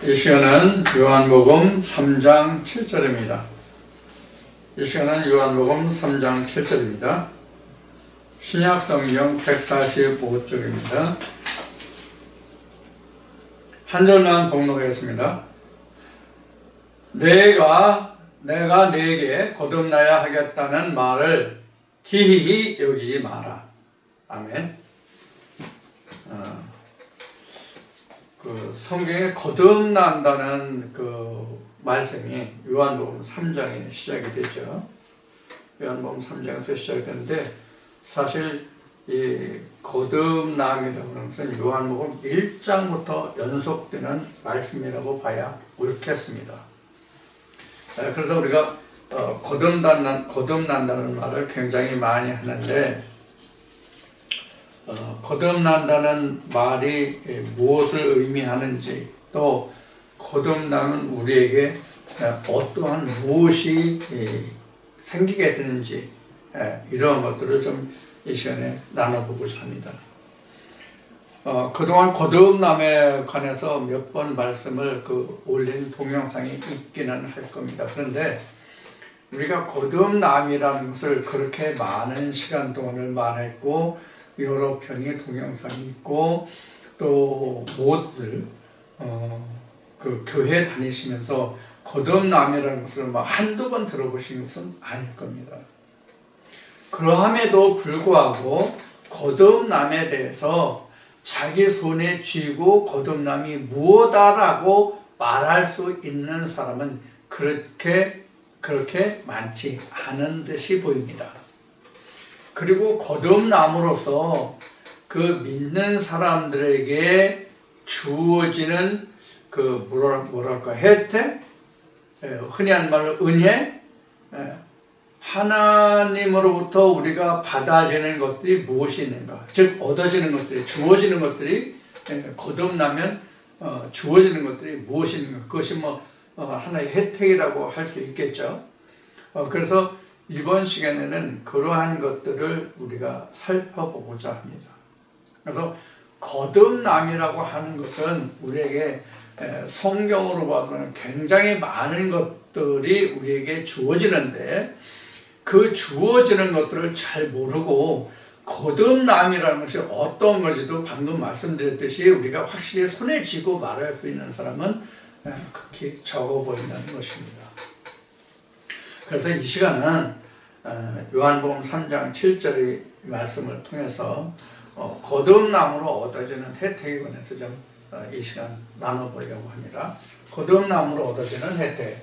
이 시간은 요한복음 3장 7절입니다. 이 시간은 요한복음 3장 7절입니다. 신약성경 145쪽입니다. 한 절만 봉독하겠습니다. 내가 네게 거듭나야 하겠다는 말을 기이히 여기지 마라. 아멘. 성경에 거듭난다는 말씀이 요한복음 3장에 시작이 되죠. 요한복음 3장에서 시작이 되는데, 사실 이 거듭남이라고 하는 것은 요한복음 1장부터 연속되는 말씀이라고 봐야 옳겠습니다. 그래서 우리가 거듭난다는 말을 굉장히 많이 하는데, 거듭난다는 말이 무엇을 의미하는지, 또 거듭남은 우리에게 어떠한 무엇이 생기게 되는지, 이런 것들을 좀 이 시간에 나눠보고자 합니다. 그동안 거듭남에 관해서 몇 번 말씀을 올린 동영상이 있기는 할 겁니다. 그런데 우리가 거듭남이라는 것을 그렇게 많은 시간 동안을 말했고, 여러 편의 동영상이 있고, 또 모두들 교회 다니시면서 거듭남이라는 것을 한두 번 들어보신 것은 아닐 겁니다. 그러함에도 불구하고 거듭남에 대해서 자기 손에 쥐고 거듭남이 무엇이다라고 말할 수 있는 사람은 그렇게 많지 않은 듯이 보입니다. 그리고 거듭남으로써 믿는 사람들에게 주어지는 혜택, 흔히 하는 말로 은혜, 하나님으로부터 우리가 받아지는 것들이 무엇이 있는가, 즉 얻어지는 것들이, 주어지는 것들이, 거듭나면 주어지는 것들이 무엇이 있는가, 그것이 하나의 혜택이라고 할 수 있겠죠. 그래서 이번 시간에는 그러한 것들을 우리가 살펴보고자 합니다. 그래서 거듭남이라고 하는 것은 우리에게 성경으로 봐서는 굉장히 많은 것들이 우리에게 주어지는데, 그 주어지는 것들을 잘 모르고 거듭남이라는 것이 어떤 것인지도 방금 말씀드렸듯이 우리가 확실히 손에 쥐고 말할 수 있는 사람은 극히 적어 보인다는 것입니다. 그래서 이 시간은 요한복음 3장 7절의 말씀을 통해서 거듭남으로 얻어지는 혜택에 관해서 좀 이 시간 나눠보려고 합니다. 거듭남으로 얻어지는 혜택.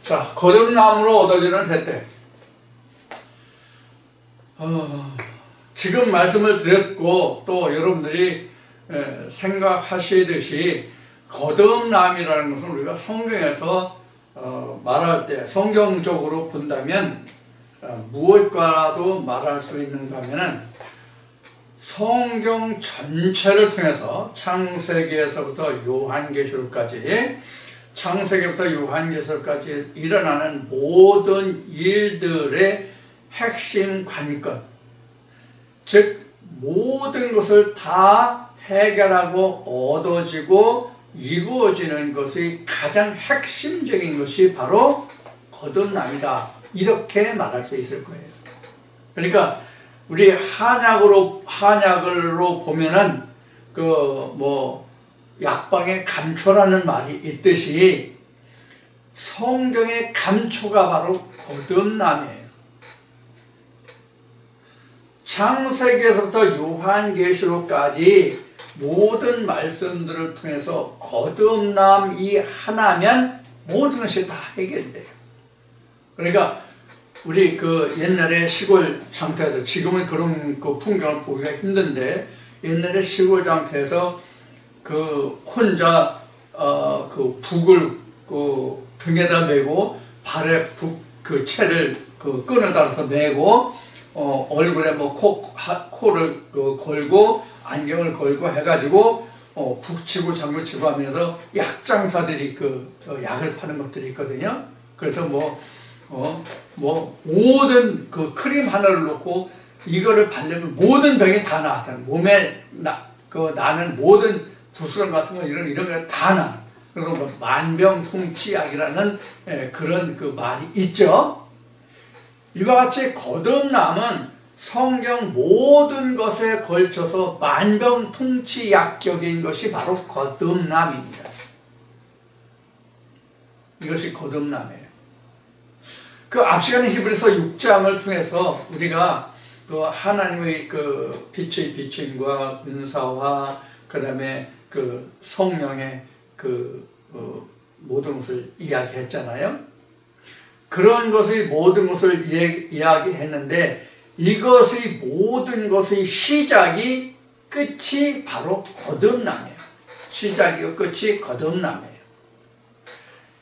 자, 거듭남으로 얻어지는 혜택. 지금 말씀을 드렸고, 또 여러분들이 생각하시듯이 거듭남이라는 것은 우리가 성경에서 말할 때, 성경적으로 본다면 무엇과도 말할 수 있는가 하면은, 성경 전체를 통해서 창세기에서부터 요한계시록까지, 창세기부터 요한계시록까지 일어나는 모든 일들의 핵심 관건, 즉 모든 것을 다 해결하고 얻어지고 이루어지는 것이 가장 핵심적인 것이 바로 거듭남이다, 이렇게 말할 수 있을 거예요. 그러니까 우리 한약으로 보면은 약방의 감초라는 말이 있듯이 성경의 감초가 바로 거듭남이에요. 창세기에서부터 요한계시록까지 모든 말씀들을 통해서 거듭남이 하나면 모든 것이 다 해결돼요. 그러니까 우리 옛날에 시골 장터에서, 지금은 그런 풍경을 보기가 힘든데, 옛날에 시골 장터에서 혼자 북을 등에다 메고 발에 북 그 채를 그 끈을 달아서 매고 얼굴에 뭐 코를 걸고 안경을 걸고 해가지고 북치고 장구치고 하면서 약장사들이 약을 파는 것들이 있거든요. 그래서 모든 그 크림 하나를 놓고 이거를 바르면 모든 병이 다 나았다. 몸에 나는 모든 부스럼 같은 거 이런 게 다 나. 그래서 만병통치약이라는 그런 그 말이 있죠. 이와 같이 거듭남은 성경 모든 것에 걸쳐서 만병통치약격인 것이 바로 거듭남입니다. 이것이 거듭남이에요. 그 앞 시간에 히브리서 6장을 통해서 우리가 그 하나님의 그 빛의 비침과 은사와 그 다음에 그 성령의 모든 것을 이야기했잖아요. 그런 것의 모든 것을 이야기했는데 이것의 모든 것의 시작이 끝이 바로 거듭남이에요. 시작이고 끝이 거듭남이에요.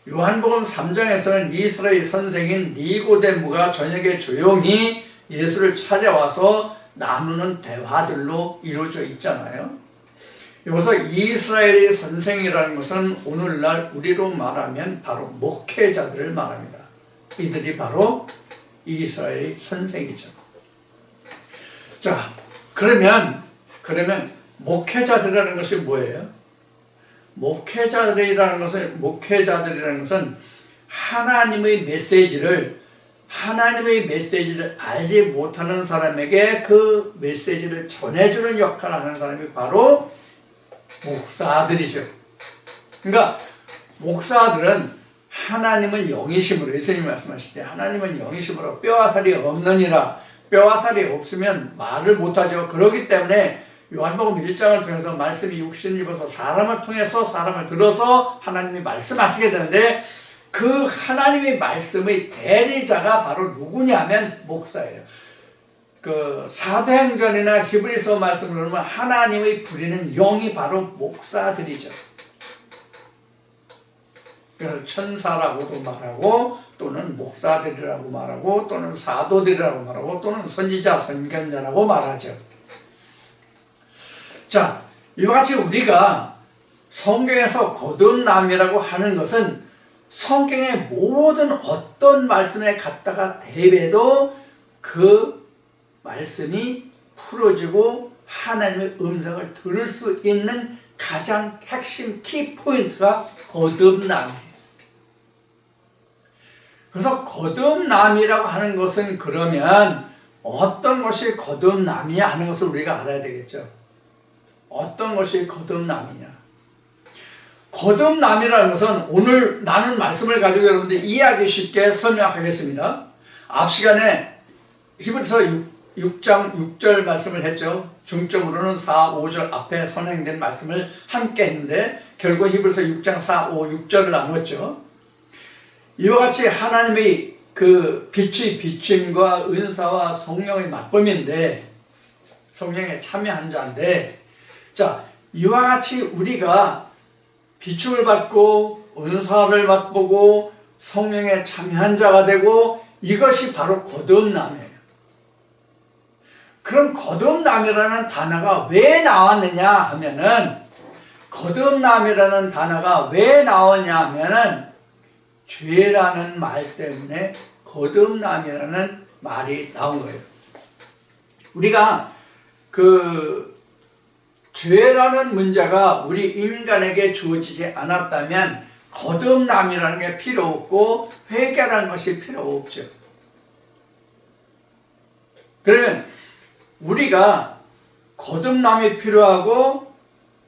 요한복음 3장에서는 이스라엘 선생인 니고데모가 저녁에 조용히 예수를 찾아와서 나누는 대화들로 이루어져 있잖아요. 여기서 이스라엘의 선생이라는 것은 오늘날 우리로 말하면 바로 목회자들을 말합니다. 이들이 바로 이스라엘의 선생이죠. 자, 그러면 목회자들이라는 것이 뭐예요? 목회자들이라는 것은 하나님의 메시지를 알지 못하는 사람에게 그 메시지를 전해주는 역할을 하는 사람이 바로 목사들이죠. 그러니까 목사들은 하나님은 영이심으로, 예수님이 말씀하실 때 하나님은 영이심으로 뼈와 살이 없느니라. 뼈와 살이 없으면 말을 못하죠. 그렇기 때문에 요한복음 1장을 통해서 말씀이 육신을 입어서 사람을 통해서 사람을 들어서 하나님이 말씀하시게 되는데 그 하나님의 말씀의 대리자가 바로 누구냐면 목사예요. 그 사도행전이나 히브리서 말씀을 보면 하나님의 부리는 영이 바로 목사들이죠. 그래서 천사라고도 말하고 또는 목사들이라고 말하고 또는 사도들이라고 말하고 또는 선지자, 선견자라고 말하죠. 자, 이와 같이 우리가 성경에서 거듭남이라고 하는 것은 성경의 모든 어떤 말씀에 갖다가 대해도 그 말씀이 풀어지고 하나님의 음성을 들을 수 있는 가장 핵심 키포인트가 거듭남이에요. 그래서 거듭남이라고 하는 것은 그러면 어떤 것이 거듭남이냐 하는 것을 우리가 알아야 되겠죠. 어떤 것이 거듭남이냐. 거듭남이라는 것은 오늘 나눈 말씀을 가지고 여러분들이 이해하기 쉽게 설명하겠습니다. 앞 시간에 히브리서 6장 6절 말씀을 했죠. 중점으로는 4, 5절 앞에 선행된 말씀을 함께 했는데 결국 히브리서 6장 4, 5, 6절을 나눴죠. 이와 같이 하나님의 그 빛의 비침과 은사와 성령의 맞범인데 성령에 참여한 자인데 자, 이와 같이 우리가 비춤을 받고 은사를 맛보고 성령에 참여한 자가 되고 이것이 바로 거듭남이에요. 그럼 거듭남이라는 단어가 왜 나왔느냐 하면은 거듭남이라는 단어가 왜 나오냐 하면은 죄라는 말 때문에 거듭남이라는 말이 나온 거예요. 우리가 죄라는 문제가 우리 인간에게 주어지지 않았다면 거듭남이라는 게 필요 없고 회개라는 것이 필요 없죠. 그러면 우리가 거듭남이 필요하고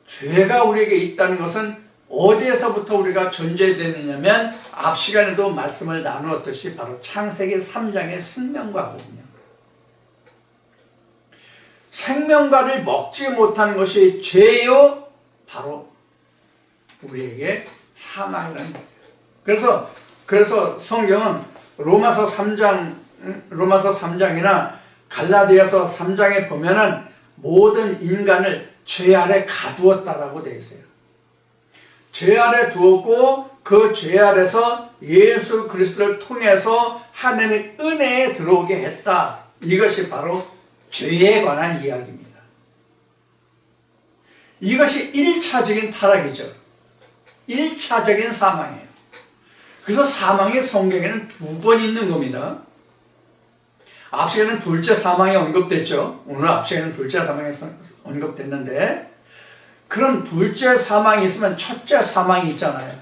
죄가 우리에게 있다는 것은 어디에서부터 우리가 존재되느냐면 앞 시간에도 말씀을 나누었듯이 바로 창세기 3장의 생명과거든요. 생명과를 먹지 못하는 것이 죄요, 바로 우리에게 사망이라는 거예요. 그래서 성경은 로마서 3장이나 갈라디아서 3장에 보면은 모든 인간을 죄 아래 가두었다라고 되어 있어요. 죄 아래 두었고 그 죄 아래서 예수 그리스도를 통해서 하나님의 은혜에 들어오게 했다. 이것이 바로 죄에 관한 이야기입니다. 이것이 1차적인 타락이죠. 1차적인 사망이에요. 그래서 사망이 성경에는 2번 있는 겁니다. 앞시에는 둘째 사망이 언급됐죠. 오늘 앞시에는 둘째 사망이 언급됐는데, 그런 둘째 사망이 있으면 첫째 사망이 있잖아요.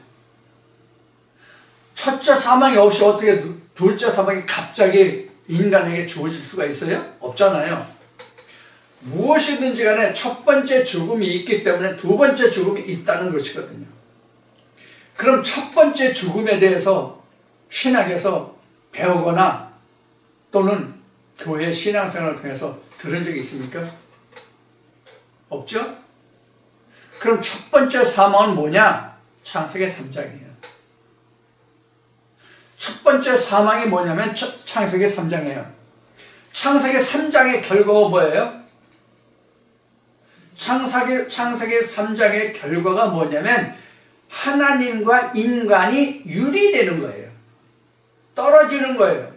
첫째 사망이 없이 어떻게 둘째 사망이 갑자기 인간에게 주어질 수가 있어요? 없잖아요. 무엇이든지 간에 첫 번째 죽음이 있기 때문에 두 번째 죽음이 있다는 것이거든요. 그럼 첫 번째 죽음에 대해서 신학에서 배우거나 또는 교회 신앙생활을 통해서 들은 적이 있습니까? 없죠? 그럼 첫 번째 사망은 뭐냐? 창세기 3장이에요. 첫 번째 사망이 뭐냐면 창세기 3장이에요. 창세기 3장의 결과가 뭐예요? 창세기 3장의 결과가 뭐냐면 하나님과 인간이 유리되는 거예요. 떨어지는 거예요.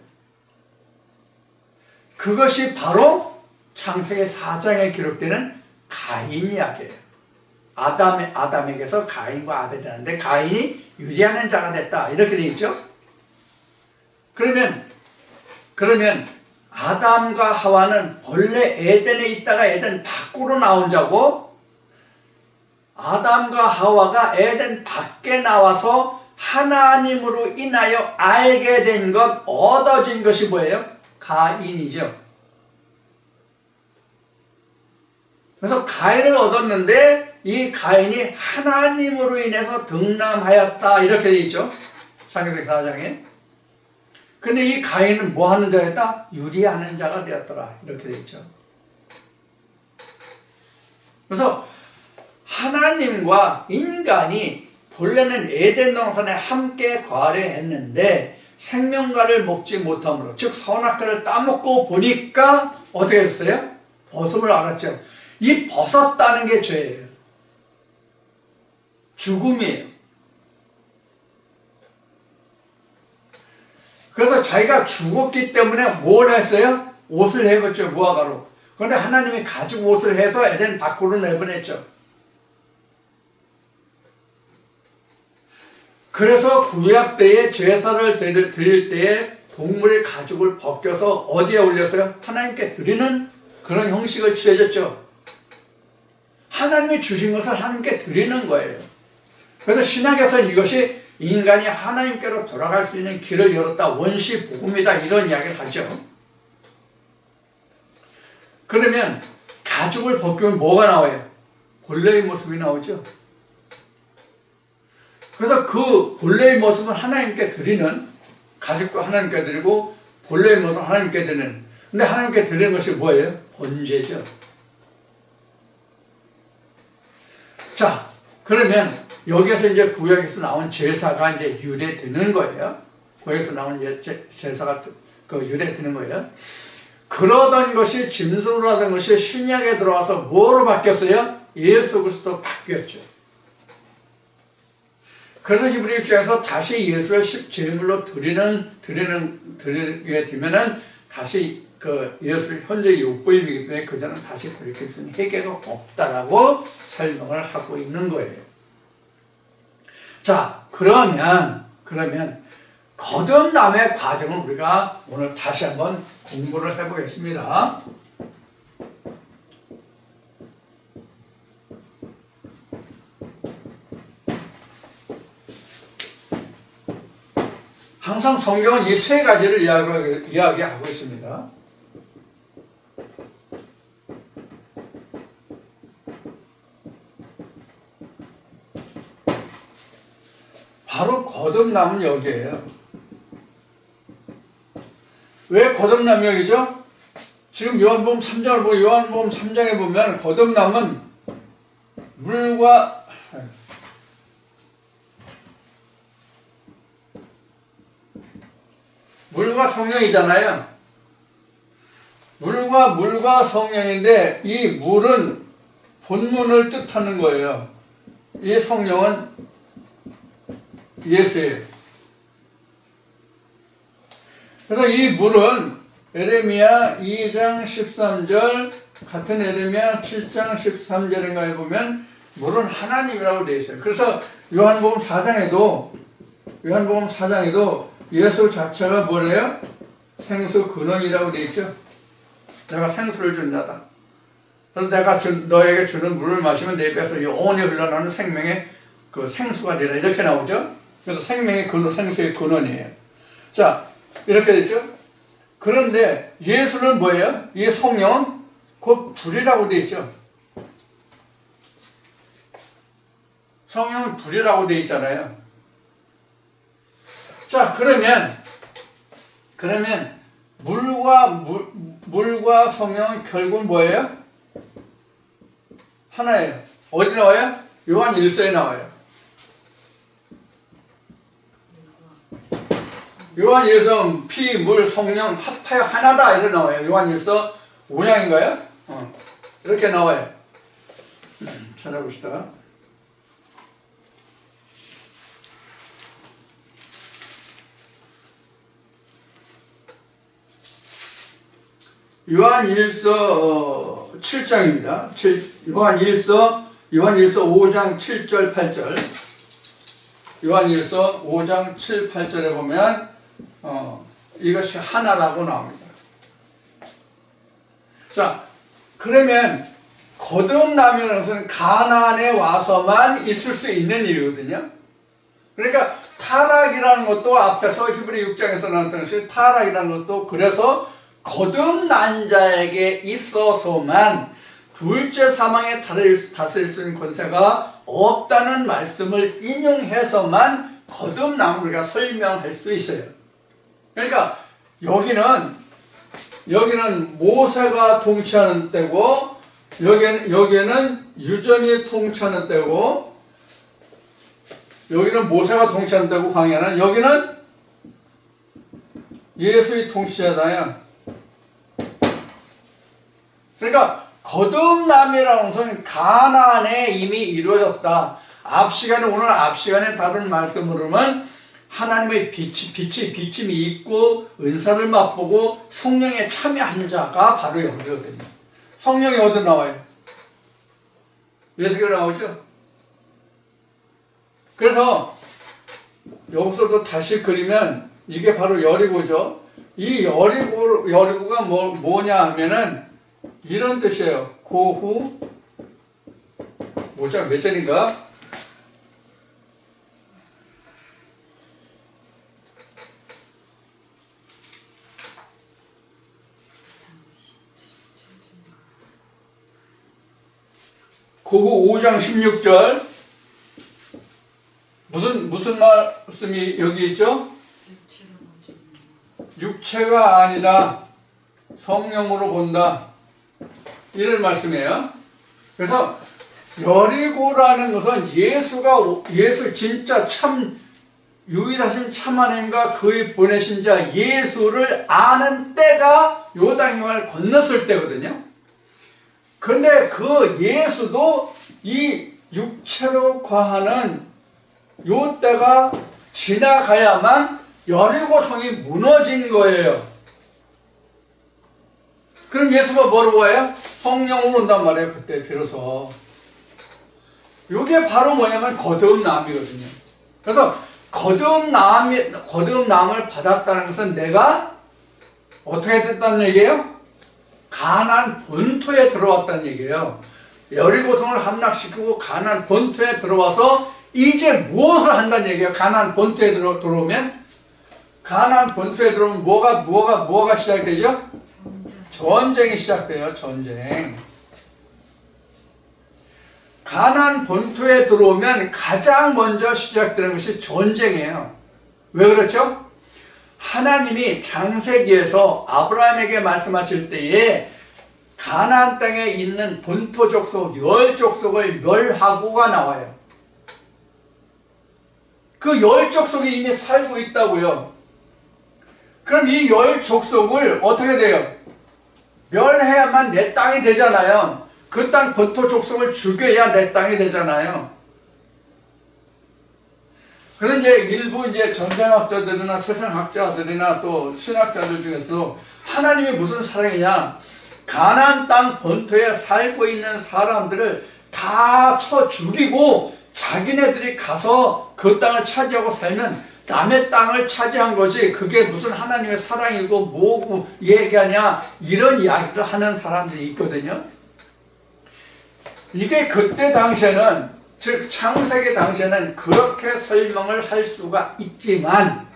그것이 바로 창세기 4장에 기록되는 가인 이야기예요. 아담에게서 가인과 아벨이 나는데 가인이 유리하는 자가 됐다. 이렇게 되어 있죠. 그러면 아담과 하와는 본래 에덴에 있다가 에덴 밖으로 나온 자고, 아담과 하와가 에덴 밖에 나와서 하나님으로 인하여 알게 된 것, 얻어진 것이 뭐예요? 가인이죠. 그래서 가인을 얻었는데 이 가인이 하나님으로 인해서 등남하였다. 이렇게 되어 있죠. 창세기 4장에. 근데 이 가인은 뭐 하는 자였다? 유리하는 자가 되었더라. 이렇게 되어 있죠. 그래서 하나님과 인간이 본래는 에덴 동산에 함께 거하려했는데 생명과를 먹지 못함으로, 즉 선악과를 따먹고 보니까 어떻게 됐어요? 벗음을 알았죠. 이 벗었다는 게 죄예요. 죽음이에요. 그래서 자기가 죽었기 때문에 뭘 했어요? 옷을 해봤죠. 무화과로. 그런데 하나님이 가죽 옷을 해서 에덴 밖으로 내보냈죠. 그래서 구약 때에 제사를 드릴 때에 동물의 가죽을 벗겨서 어디에 올려서요? 하나님께 드리는 그런 형식을 취해졌죠. 하나님이 주신 것을 하나님께 드리는 거예요. 그래서 신약에서는 이것이 인간이 하나님께로 돌아갈 수 있는 길을 열었다, 원시 복음이다, 이런 이야기를 하죠. 그러면 가죽을 벗기면 뭐가 나와요? 본래의 모습이 나오죠. 그래서 그 본래의 모습을 하나님께 드리는, 가죽도 하나님께 드리고 본래의 모습을 하나님께 드리는, 근데 하나님께 드리는 것이 뭐예요? 번제죠. 자, 그러면 여기에서 이제 구약에서 나온 제사가 이제 유래되는 거예요. 구약에서 나온 제사가 유래되는 거예요. 그러던 것이, 짐승으로 하던 것이 신약에 들어와서 뭐로 바뀌었어요? 예수 그리스도 바뀌었죠. 그래서 히브리 6장에서 다시 예수를 십제물로 드리게 되면은 다시 그 예수를 현재 욕보임이기 때문에 그자는 다시 돌이킬 수 있는 회개가 없다라고 설명을 하고 있는 거예요. 자, 그러면 거듭남의 과정을 우리가 오늘 다시 한번 공부를 해보겠습니다. 항상 성경은 이 세 가지를 이야기하고 있습니다. 바로 거듭남은 여기에요. 왜 거듭남이 여기죠? 지금 요한복음 3장을 보고 요한복음 3장에 보면 거듭남은 물과 성령이잖아요. 물과 성령인데 이 물은 본문을 뜻하는 거예요. 이 성령은 예수예요. 그래서 이 물은 에레미야 2장 13절, 같은 에레미야 7장 13절인가에 보면 물은 하나님이라고 되어 있어요. 그래서 요한복음 4장에도 예수 자체가 뭐래요? 생수 근원이라고 되어 있죠. 내가 생수를 준 자다. 그래서 내가 너에게 주는 물을 마시면 내 입에서 영원히 흘러나오는 생명의 그 생수가 되라. 이렇게 나오죠. 그래서 생명의 근원, 생수의 근원이에요. 자, 이렇게 됐죠. 그런데 예수는 뭐예요? 이 성령은 곧 불이라고 되어 있죠. 성령은 불이라고 되어 있잖아요. 자, 그러면 물과 성령은 결국은 뭐예요? 하나예요. 어디 나와요? 요한 1서에 나와요. 요한 1서 피, 물, 성령 합하여 하나다 이렇게 나와요. 요한 1서 5장인가요? 이렇게 나와요. 찾아봅시다. 요한 1서 7장입니다. 요한 1서 5장 7절 8절. 요한 1서 5장 7, 8절에 보면 이것이 하나라고 나옵니다. 자, 그러면 거듭남이라는 것은 가나안에 와서만 있을 수 있는 일이거든요. 그러니까 타락이라는 것도 앞에서 히브리 6장에서 나왔던 것이 타락이라는 것도 그래서 거듭난 자에게 있어서만 둘째 사망에 다스릴 수 있는 권세가 없다는 말씀을 인용해서만 거듭남을 우리가 설명할 수 있어요. 그러니까 여기는 모세가 통치하는 때고 여기는 유전이 통치하는 때고 여기는 모세가 통치하는 때고 광야는 여기는 예수의 통치자잖아요. 그러니까 거듭남이라는 것은 가나안에 이미 이루어졌다. 오늘 앞 시간에 다룬 말씀으로는 하나님의 비침이 있고 은사를 맛보고 성령에 참여한 자가 바로 여기거든요. 성령이 어디 나와요? 예수께로 나오죠. 그래서 여기서도 다시 그리면 이게 바로 여리고죠. 이 여리고가 뭐냐 하면은 이런 뜻이에요. 고후 몇 절인가? 고후 5장 16절. 무슨 말씀이 여기 있죠? 육체가 아니다. 성령으로 본다. 이런 말씀이에요. 그래서 여리고라는 것은 예수 진짜 참 유일하신 참 하나님과 그의 보내신 자 예수를 아는 때가 요단강을 건넜을 때거든요. 그런데 그 예수도 이 육체로 과하는 요 때가 지나가야만 여리고성이 무너진 거예요. 그럼 예수가 뭐라고 와요? 성령으로 온단 말이에요. 그때 비로소. 이게 바로 뭐냐면 거듭남이거든요. 그래서 거듭남을 받았다는 것은 내가 어떻게 됐다는 얘기예요? 가나안 본토에 들어왔다는 얘기예요. 여리고성을 함락시키고 가나안 본토에 들어와서 이제 무엇을 한다는 얘기예요? 가나안 본토에 들어오면 뭐가 시작되죠? 전쟁이 시작돼요. 전쟁. 가나안 본토에 들어오면 가장 먼저 시작되는 것이 전쟁이에요. 왜 그렇죠? 하나님이 창세기에서 아브라함에게 말씀하실 때에 가나안 땅에 있는 본토 족속 10족속을 멸하고가 나와요. 그 10족속이 이미 살고 있다고요. 그럼 이 10족속을 어떻게 돼요? 멸해야만 내 땅이 되잖아요. 그 땅 본토 족속을 죽여야 내 땅이 되잖아요. 그런 이제 일부 이제 전생학자들이나 세상학자들이나 또 신학자들 중에서 하나님이 무슨 사랑이냐? 가나안 땅 본토에 살고 있는 사람들을 다 쳐 죽이고 자기네들이 가서 그 땅을 차지하고 살면 남의 땅을 차지한 거지 그게 무슨 하나님의 사랑이고 뭐고 얘기하냐 이런 이야기를 하는 사람들이 있거든요. 이게 그때 당시에는 즉 창세기 당시에는 그렇게 설명을 할 수가 있지만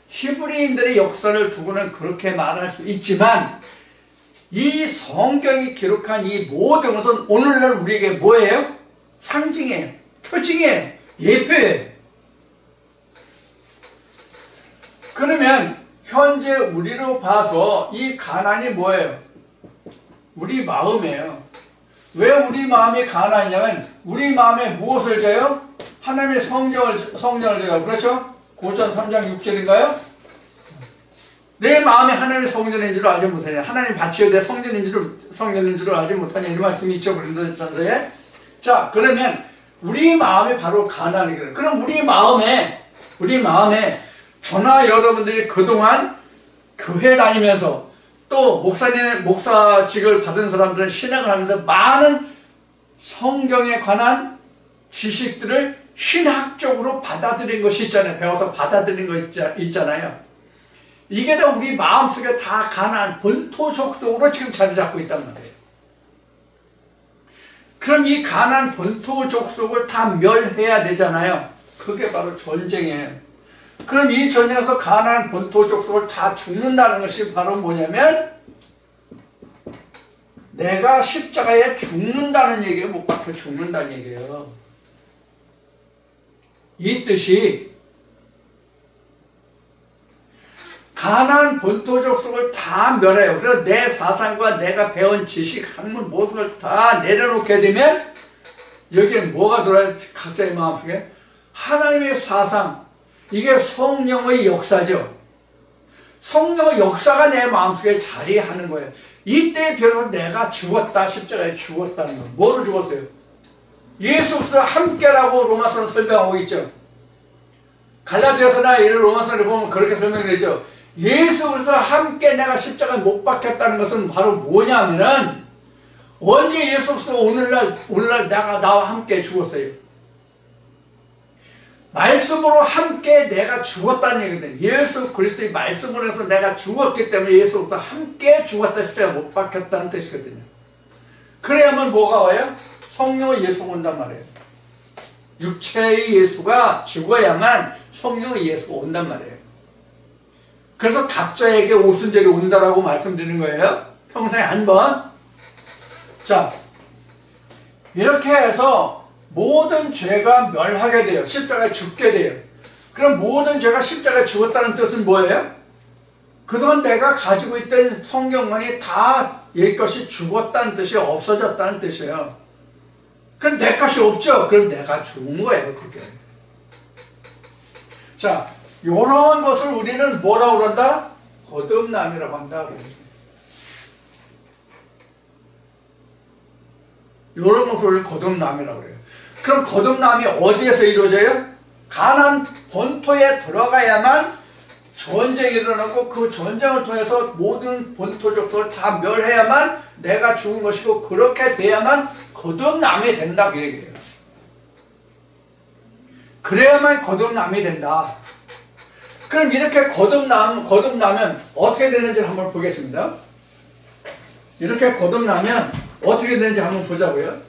히브리인들의 역사를 두고는 그렇게 말할 수 있지만 이 성경이 기록한 이 모든 것은 오늘날 우리에게 뭐예요? 상징이에요. 표징이에요. 예표예요. 그러면 현재 우리로 봐서 이 가나안이 뭐예요? 우리 마음이에요. 왜 우리 마음이 가나안이냐면 우리 마음에 무엇을 져요? 하나님의 성령을 져요. 그렇죠? 고전 3장 6절인가요? 내 마음에 하나님의 성전인 줄을 알지 못하냐. 하나님 밭이여 내 성전인 줄을 알지 못하냐. 이 말씀이 있죠. 고린도전서에. 자, 그러면 우리 마음이 바로 가나안이거든요. 그럼 우리 마음에 저나 여러분들이 그동안 교회 다니면서 또 목사직을 받은 사람들은 신학을 하면서 많은 성경에 관한 지식들을 신학적으로 받아들인 것이 있잖아요. 배워서 받아들인 거 있잖아요. 이게 다 우리 마음속에 다 가나안 본토 족속으로 지금 자리 잡고 있단 말이에요. 그럼 이 가나안 본토 족속을 다 멸해야 되잖아요. 그게 바로 전쟁이에요. 그럼 이 전쟁에서 가나안 본토 족속을 다 죽는다는 것이 바로 뭐냐면 내가 십자가에 죽는다는 얘기예요. 못 박혀 죽는다는 얘기예요. 이 뜻이 가나안 본토 족속을 다 멸해요. 그래서 내 사상과 내가 배운 지식, 학문, 모습을 다 내려놓게 되면 여기에 뭐가 들어요? 각자의 마음속에 하나님의 사상, 이게 성령의 역사죠. 성령의 역사가 내 마음속에 자리하는 거예요. 이때 비로소 내가 죽었다, 십자가에 죽었다는 거예요. 뭐로 죽었어요? 예수 그리스도와 함께라고 로마서는 설명하고 있죠. 갈라디아서나 이런 로마서를 보면 그렇게 설명되죠. 예수 그리스도와 함께 내가 십자가에 못 박혔다는 것은 바로 뭐냐면은 언제 예수 그리스도가 오늘날 나와 함께 죽었어요. 말씀으로 함께 내가 죽었다는 얘기거든요. 예수 그리스도의 말씀으로 해서 내가 죽었기 때문에 예수 그리스도와 함께 죽었다 십자가에 못 박혔다는 뜻이거든요. 그래야만 뭐가 와요? 성령의 예수가 온단 말이에요. 육체의 예수가 죽어야만 성령의 예수가 온단 말이에요. 그래서 각자에게 오순절이 온다라고 말씀드리는 거예요. 평생에 한 번. 자, 이렇게 해서 모든 죄가 멸하게 돼요. 십자가에 죽게 돼요. 그럼 모든 죄가 십자가에 죽었다는 뜻은 뭐예요? 그동안 내가 가지고 있던 성경만이 다 옛것이 죽었다는 뜻이 없어졌다는 뜻이에요. 그럼 내 것이 없죠? 그럼 내가 죽은 거예요, 그게. 자, 요런 것을 우리는 뭐라고 그런다? 거듭남이라고 한다. 요런 것을 우리는 거듭남이라고 그래요. 그럼 거듭남이 어디에서 이루어져요? 가나안 본토에 들어가야만 전쟁이 일어나고 그 전쟁을 통해서 모든 본토 족속을 다 멸해야만 내가 죽은 것이고 그렇게 돼야만 거듭남이 된다 그 얘기예요. 그래야만 거듭남이 된다. 그럼 이렇게 거듭나면 어떻게 되는지 한번 보겠습니다. 이렇게 거듭나면 어떻게 되는지 한번 보자고요.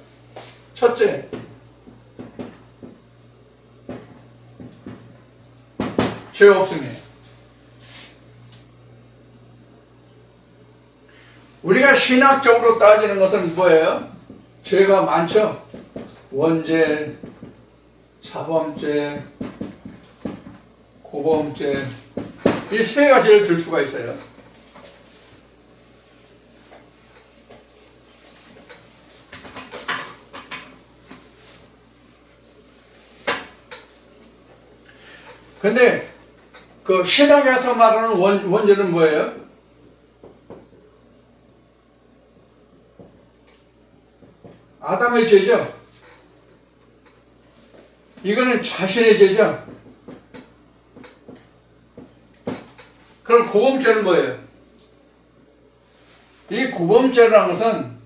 첫째, 죄 없음이에요. 우리가 신학적으로 따지는 것은 뭐예요? 죄가 많죠? 원죄, 자범죄, 고범죄, 이 세 가지를 들 수가 있어요. 근데 그 신학에서 말하는 원죄는 뭐예요? 아담의 죄죠. 이거는 자신의 죄죠. 그럼 고범죄는 뭐예요? 이 고범죄라는 것은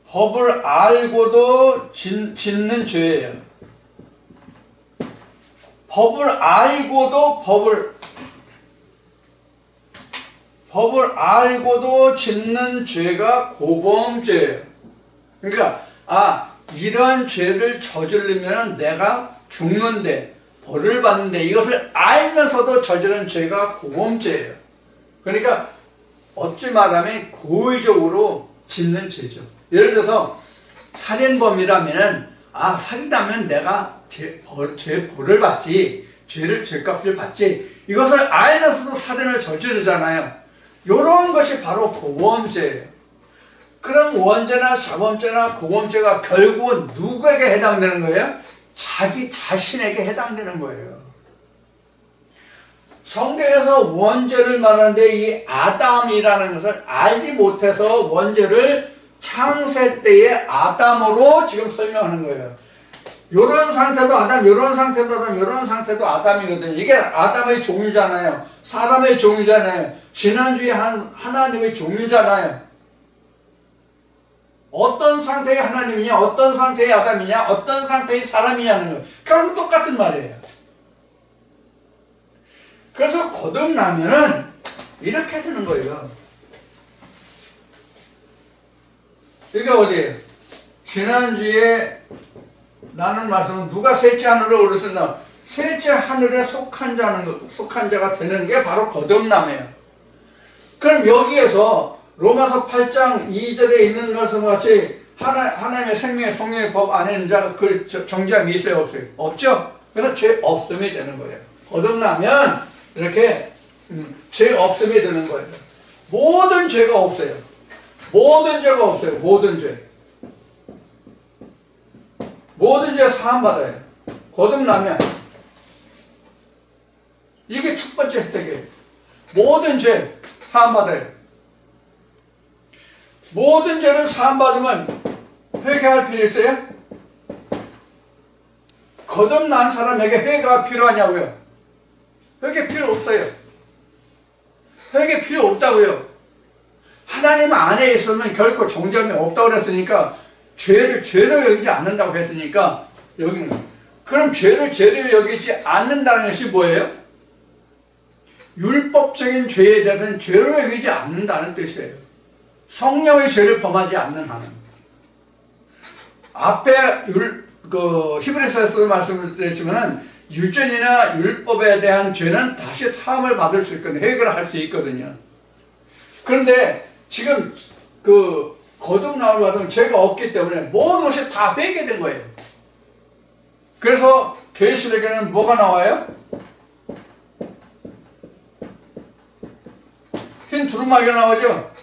법을 알고도 짓는 죄예요. 법을 알고도 법을 알고도 짓는 죄가 고범죄예요. 그러니까 이러한 죄를 저지르면 내가 죽는데 벌을 받는데 이것을 알면서도 저지른 죄가 고범죄예요. 그러니까 어찌 말하면 고의적으로 짓는 죄죠. 예를 들어서 살인범이라면 살인하면 내가 죄 벌을 받지, 죄값을 받지, 이것을 알면서도 살인을 저지르잖아요. 이런 것이 바로 고범죄예요. 그럼 원죄나 자범죄나 고범죄가 결국은 누구에게 해당되는 거예요? 자기 자신에게 해당되는 거예요. 성경에서 원죄를 말하는데 이 아담이라는 것을 알지 못해서 원죄를 창세 때의 아담으로 지금 설명하는 거예요. 요런 상태도 아담, 요런 상태도 아담, 요런 상태도 아담이거든요. 이게 아담의 종류잖아요. 사람의 종류잖아요. 지난주에 하나님의 종류잖아요. 어떤 상태의 하나님이냐, 어떤 상태의 아담이냐, 어떤 상태의 사람이냐는 거예요. 결국 똑같은 말이에요. 그래서 거듭나면은 이렇게 되는 거예요. 이게 어디예요? 지난주에 나는 말씀 누가 셋째 하늘에 오르셨나? 셋째 하늘에 속한 자가 되는 게 바로 거듭남이에요. 그럼 여기에서 로마서 8장 2절에 있는 것과 같이 하나님의 생명의 성령의 법 안에 있는 자가 그 정죄함이 있어요, 없어요? 없죠? 그래서 죄 없음이 되는 거예요. 거듭나면 이렇게 죄 없음이 되는 거예요. 모든 죄가 없어요. 모든 죄가 없어요. 모든 죄. 모든 죄 사함받아요. 거듭나면 이게 첫 번째 혜택이에요. 모든 죄 사함받아요. 모든 죄를 사함받으면 회개할 필요 있어요? 거듭난 사람에게 회개가 필요하냐고요? 회개 필요 없어요. 회개 필요 없다고요. 하나님 안에 있으면 결코 정죄함이 없다고 그랬으니까 죄를 여기지 않는다고 했으니까 여기는 그럼 죄를 여기지 않는다는 것이 뭐예요? 율법적인 죄에 대해서는 죄를 여기지 않는다는 뜻이에요. 성령의 죄를 범하지 않는 한은. 앞에 히브리서에서 말씀을 드렸지만은 유전이나 율법에 대한 죄는 다시 사함을 받을 수 있거든요. 해결을 할 수 있거든요. 그런데 지금 거듭남을 받으면 죄가 없기 때문에 모든 것이 다 빼게 된 거예요. 그래서 계시록에는 뭐가 나와요? 흰 두루마기가 나오죠?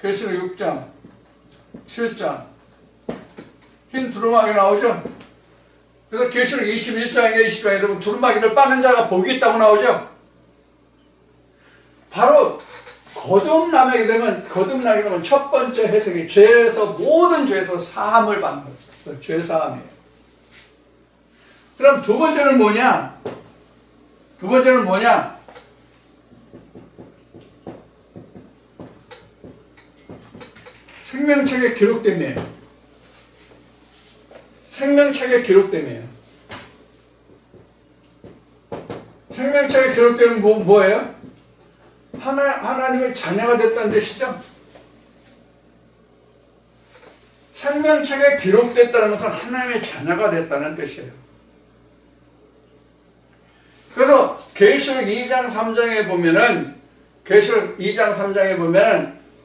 계시록 6장, 7장 흰 두루마기가 나오죠? 그래서 계시록 21장에 20장에 여러분 두루마기를 빠는 자가 복이 있다고 나오죠? 바로 거듭나게 되면 첫 번째 혜택이 모든 죄에서 사함을 받는 거예요. 죄사함이에요. 그럼 두 번째는 뭐냐? 생명책에 기록됨이에요. 생명책에 기록됨이에요. 생명책에 기록되면 뭐예요? 하나님의 자녀가 됐다는 뜻이죠. 생명책에 기록됐다는 것은 하나님의 자녀가 됐다는 뜻이에요. 그래서 계시록 2장 3장에 보면은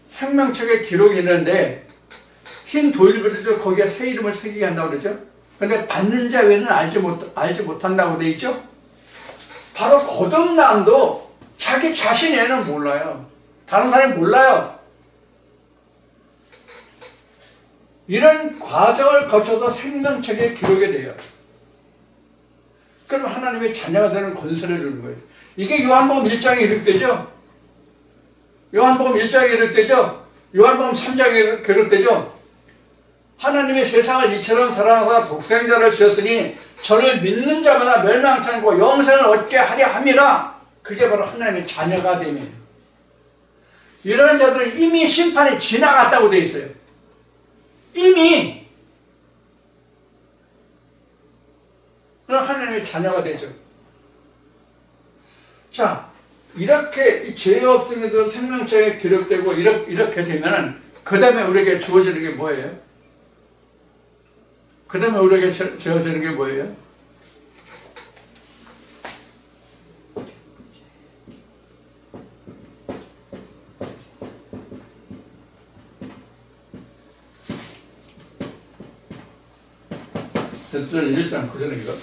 생명책에 기록이 있는데 흰 도일부터 거기에 새 이름을 새기게 한다고 그러죠. 근데 받는 자 외에는 알지 못한다고 돼 있죠. 바로 거듭남도 자기 자신에는 몰라요. 다른 사람이 몰라요. 이런 과정을 거쳐서 생명책에 기록이 돼요. 그럼 하나님의 자녀가 되는 권세를 주는 거예요. 이게 요한복음 1장에 기록되죠. 요한복음 1장에 기록되죠. 요한복음 3장에 기록되죠. 하나님이 세상을 이처럼 사랑하사 독생자를 주셨으니 저를 믿는 자마다 멸망치 않고 영생을 얻게 하려 함이라. 그게 바로 하나님의 자녀가 됨이에요. 이런 자들은 이미 심판이 지나갔다고 되어 있어요. 이미. 그럼 하나님의 자녀가 되죠. 자, 이렇게 이 죄 없음에도 생명책에 기록되고 이렇게 되면은 그 다음에 우리에게 주어지는 게 뭐예요? 그 다음에 우리에게 주어지는 게 뭐예요? 저는 1장 9절인가?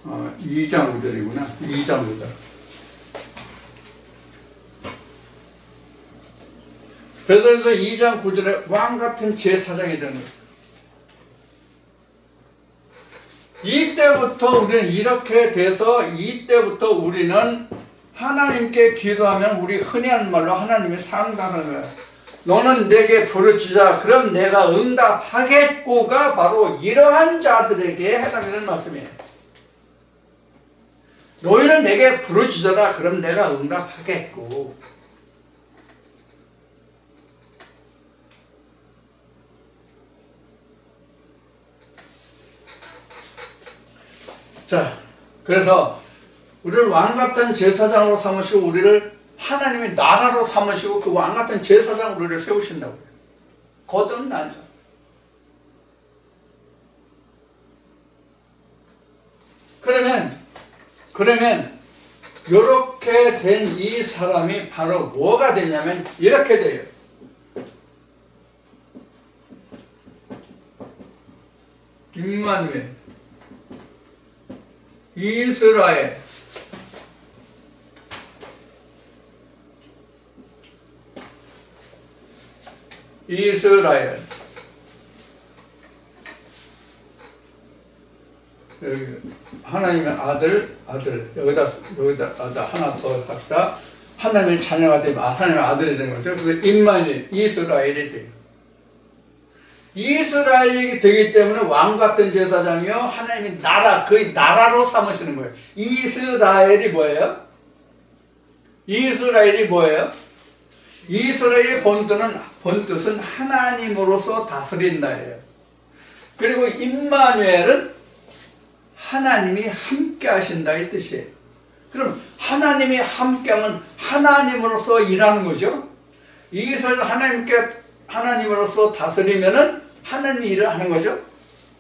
아, 2장 9절이구나. 2장 9절. 베드로전서 2장 9절에 왕같은 제사장이 되는 거예요. 이때부터 우리는 이렇게 돼서 이때부터 우리는 하나님께 기도하면 우리 흔히 하는 말로 하나님이 상담하는 거예요. 너는 내게 부르짖어 그럼 내가 응답하겠고가 바로 이러한 자들에게 해당되는 말씀이에요. 너희는 내게 부르짖어라 그럼 내가 응답하겠고. 자, 그래서 우리를 왕같은 제사장으로 삼으시고 우리를 하나님의 나라로 삼으시고 그 왕같은 제사장으로 우리를 세우신다고요. 거듭난 자. 그러면 이렇게 된 이 사람이 바로 뭐가 되냐면 이렇게 돼요. 임마누엘, 이스라엘, 이스라엘. 여기 하나님의 아들 여기다 하나 더 합시다. 하나님의 자녀가 되면 하나님의 아들이 되는 거죠. 그래서 임마누엘, 이스라엘이 돼요. 이스라엘이 되기 때문에 왕같은 제사장이요 하나님의 나라, 그 나라로 삼으시는 거예요. 이스라엘이 뭐예요? 이스라엘이 뭐예요? 이스라엘의 본뜻은 하나님으로서 다스린다예요. 그리고 임마누엘은 하나님이 함께 하신다 이 뜻이에요. 그럼 하나님이 함께하면 하나님으로서 일하는 거죠. 이스라엘 하나님으로서 다스리면은 하나님이 일을 하는 거죠.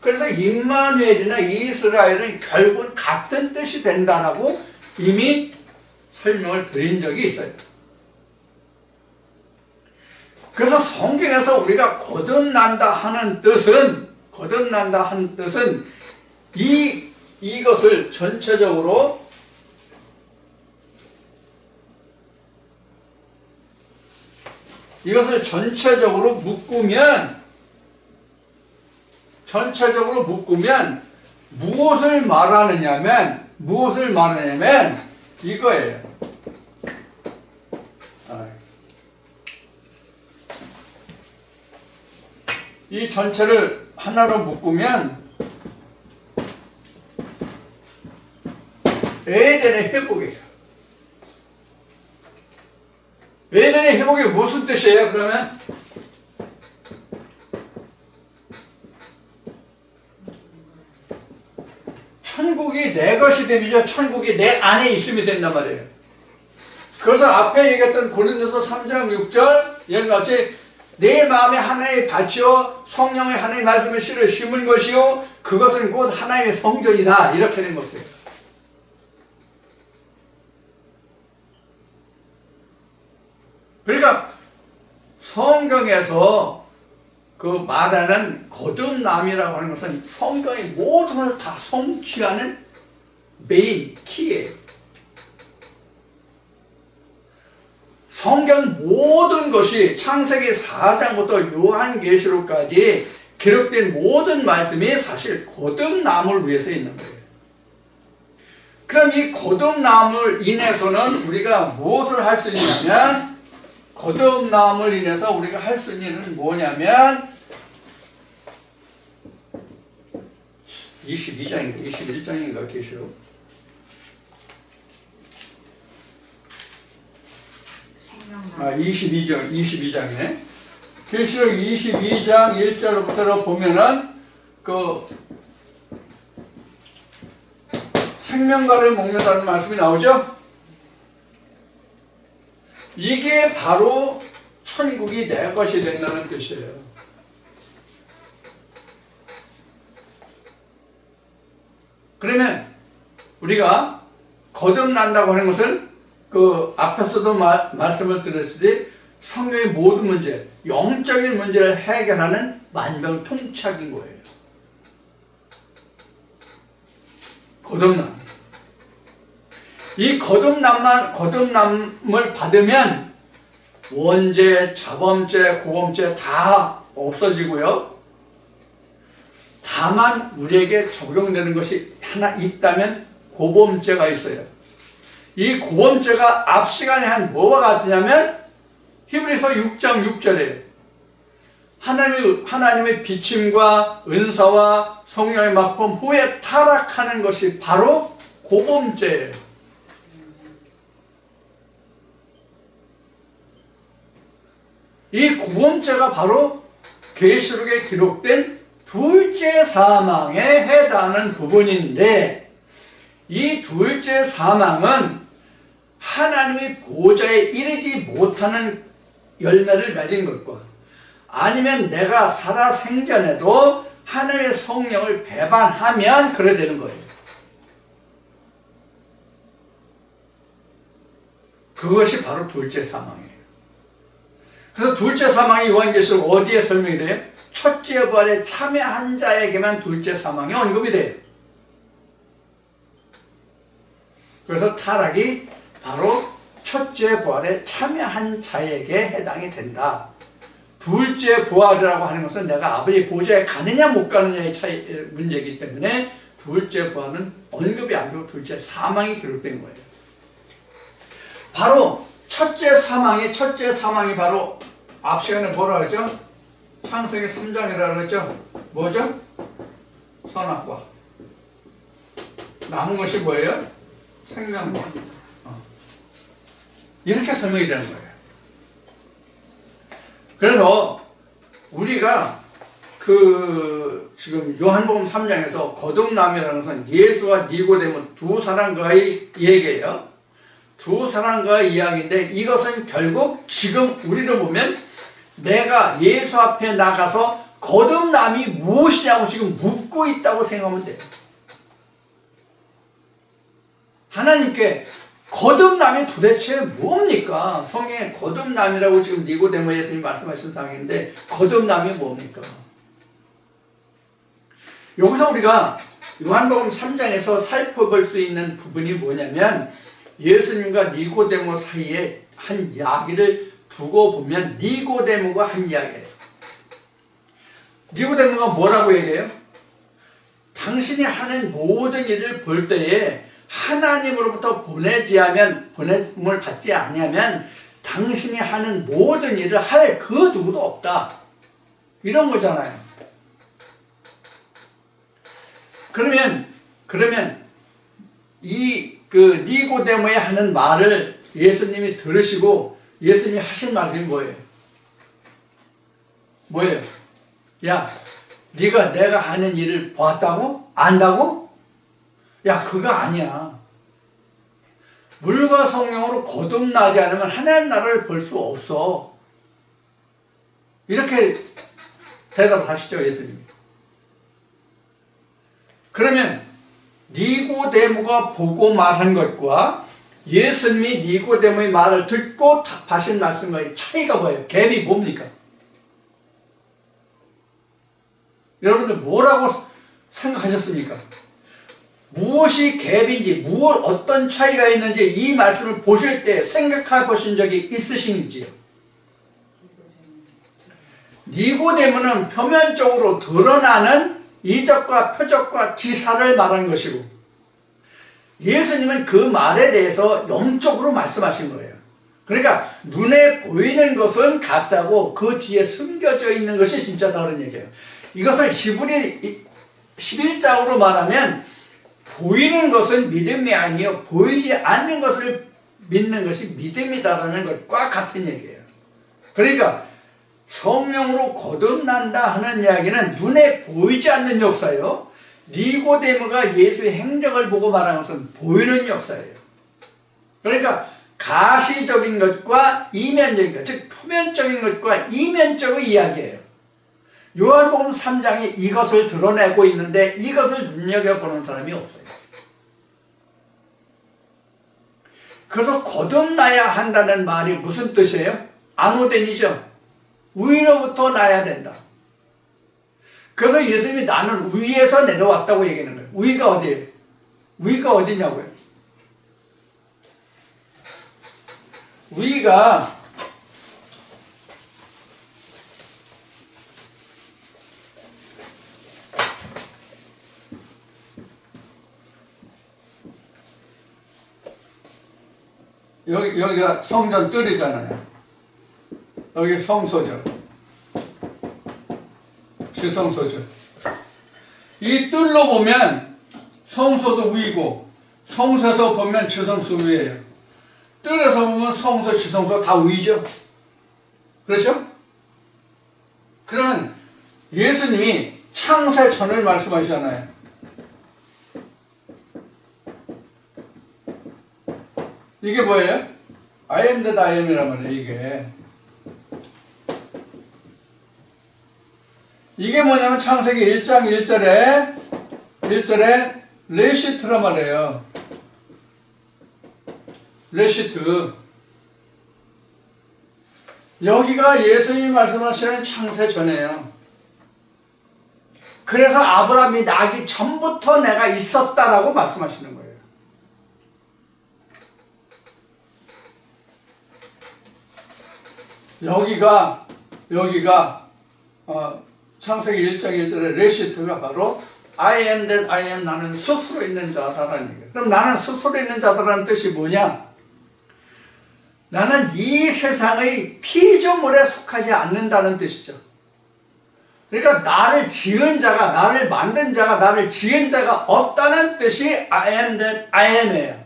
그래서 임마누엘이나 이스라엘은 결국은 같은 뜻이 된다라고 이미 설명을 드린 적이 있어요. 그래서 성경에서 우리가 거듭난다 하는 뜻은 이것을 전체적으로 묶으면 무엇을 말하느냐면 이거예요. 이 전체를 하나로 묶으면 에덴의 회복이에요. 에덴의 회복이 무슨 뜻이에요? 그러면 천국이 내 것이 됨이죠. 천국이 내 안에 있음이 된단 말이에요. 그래서 앞에 얘기했던 고린도서 3장 6절 이런 것이 내 마음에 하나님의 밭이요 성령의 하나님의 말씀을 씨를 심은 것이요 그것은 곧 하나님의 성전이다 이렇게 된 것이에요. 그러니까 성경에서 그 말하는 거듭남이라고 하는 것은 성경의 모든 걸 다 성취하는 메인 키예요. 성경 모든 것이 창세기 4장부터 요한계시록까지 기록된 모든 말씀이 사실 거듭남을 위해서 있는 거예요. 그럼 이 거듭남을 인해서는 우리가 무엇을 할 수 있냐면, 거듭남을 인해서 우리가 할 수 있는 일은 뭐냐면 22장인가 21장인가 계시록 22장이네. 계시록 22장 1절부터 보면은 그 생명과를 먹는다는 말씀이 나오죠. 이게 바로 천국이 내 것이 된다는 뜻이에요. 그러면 우리가 거듭난다고 하는 것은 그 앞에서도 말씀을 드렸으니 성경의 모든 문제, 영적인 문제를 해결하는 만병통치약인 거예요. 거듭남. 이 거듭남을 받으면 원죄, 자범죄, 고범죄 다 없어지고요. 다만 우리에게 적용되는 것이 하나 있다면 고범죄가 있어요. 이 고범죄가 앞 시간에 한 뭐와 같으냐면 히브리서 6장 6절에 하나님의 비침과 은사와 성령의 막범 후에 타락하는 것이 바로 고범죄예요. 이 고범죄가 바로 계시록에 기록된 둘째 사망에 해당하는 부분인데, 이 둘째 사망은 하나님의 보좌에 이르지 못하는 열매를 맺은 것과, 아니면 내가 살아 생전에도 하나님의 성령을 배반하면 그래 되는 거예요. 그것이 바로 둘째 사망이에요. 그래서 둘째 사망이 요한계시록 어디에 설명이 돼요? 첫째 부활에 참여한 자에게만 둘째 사망이 언급이 돼요. 그래서 타락이 바로 첫째 부활에 참여한 자에게 해당이 된다. 둘째 부활이라고 하는 것은 내가 아버지 보좌에 가느냐 못 가느냐의 문제이기 때문에 둘째 부활은 언급이 안 되고 둘째 사망이 기록된 거예요. 바로 첫째 사망이 바로 앞 시간에 뭐라 그랬죠? 창세기 3장이라고 그랬죠? 뭐죠? 선악과. 남은 것이 뭐예요? 생명과. 이렇게 설명이 되는 거예요. 그래서 우리가 지금 요한복음 3장에서 거듭남이라는 것은 예수와 니고데모 두 사람과의 얘기예요. 두 사람과의 이야기인데, 이것은 결국 지금 우리를 보면 내가 예수 앞에 나가서 거듭남이 무엇이냐고 지금 묻고 있다고 생각하면 돼요. 하나님께 거듭남이 도대체 뭡니까? 성경에 거듭남이라고 지금 니고데모 예수님이 말씀하신 상황인데, 거듭남이 뭡니까? 여기서 우리가 요한복음 3장에서 살펴볼 수 있는 부분이 뭐냐면, 예수님과 니고데모 사이에 한 이야기를 두고 보면 니고데모가 한 이야기예요. 니고데모가 뭐라고 얘기해요? 당신이 하는 모든 일을 볼 때에 하나님으로부터 보냄을 받지 아니하면 당신이 하는 모든 일을 할 그 누구도 없다. 이런 거잖아요. 그러면 니고데모에 하는 말을 예수님이 들으시고 예수님이 하신 말이 뭐예요? 야, 네가 내가 하는 일을 보았다고? 안다고? 야, 그거 아니야. 물과 성령으로 거듭나지 않으면 하나님 나라를 볼 수 없어. 이렇게 대답을 하시죠, 예수님이. 그러면 니고데모가 보고 말한 것과 예수님이 니고데모의 말을 듣고 답하신 말씀과의 차이가 뭐예요? 갭이 뭡니까? 여러분들 뭐라고 생각하셨습니까? 무엇이 갭인지, 어떤 차이가 있는지 이 말씀을 보실 때 생각해 보신 적이 있으신지요? 니고데모는 표면적으로 드러나는 이적과 표적과 기사를 말한 것이고, 예수님은 그 말에 대해서 영적으로 말씀하신 거예요. 그러니까 눈에 보이는 것은 가짜고 그 뒤에 숨겨져 있는 것이 진짜다 그런 얘기예요. 이것을 히브리 11장으로 말하면 보이는 것은 믿음이 아니요 보이지 않는 것을 믿는 것이 믿음이다라는 것과 같은 얘기예요. 그러니까 성령으로 거듭난다 하는 이야기는 눈에 보이지 않는 역사예요. 니고데모가 예수의 행적을 보고 말하는 것은 보이는 역사예요. 그러니까 가시적인 것과 이면적인 것, 즉 표면적인 것과 이면적의 이야기예요. 요한복음 3장이 이것을 드러내고 있는데 이것을 눈여겨보는 사람이 없어요. 그래서 거듭나야 한다는 말이 무슨 뜻이에요? 아노덴이죠. 위로부터 나야 된다. 그래서 예수님이 나는 위에서 내려왔다고 얘기하는 거예요. 위가 어디예요? 위가 어디냐고요? 위가 여기가 성전 뜰이잖아요. 여기 성소죠. 지성소죠. 이 뜰로 보면 성소도 위고, 성소에서 보면 지성소 위에요. 뜰에서 보면 성소, 지성소 다 위죠. 그렇죠? 그러면 예수님이 창세 전을 말씀하시잖아요. 이게 뭐예요? I am that I am이란 말이에요. 이게 뭐냐면 창세기 1장 1절에 레시트란 말이에요. 레시트. 여기가 예수님이 말씀하시는 창세 전이에요. 그래서 아브라함이 나기 전부터 내가 있었다라고 말씀하시는 거예요. 여기가 창세기 1장 1절의 레시트가 바로 I am that I am, 나는 스스로 있는 자다라는 얘기예요. 그럼 나는 스스로 있는 자다라는 뜻이 뭐냐? 나는 이 세상의 피조물에 속하지 않는다는 뜻이죠. 그러니까 나를 지은 자가, 나를 만든 자가, 나를 지은 자가 없다는 뜻이 I am that I am이에요.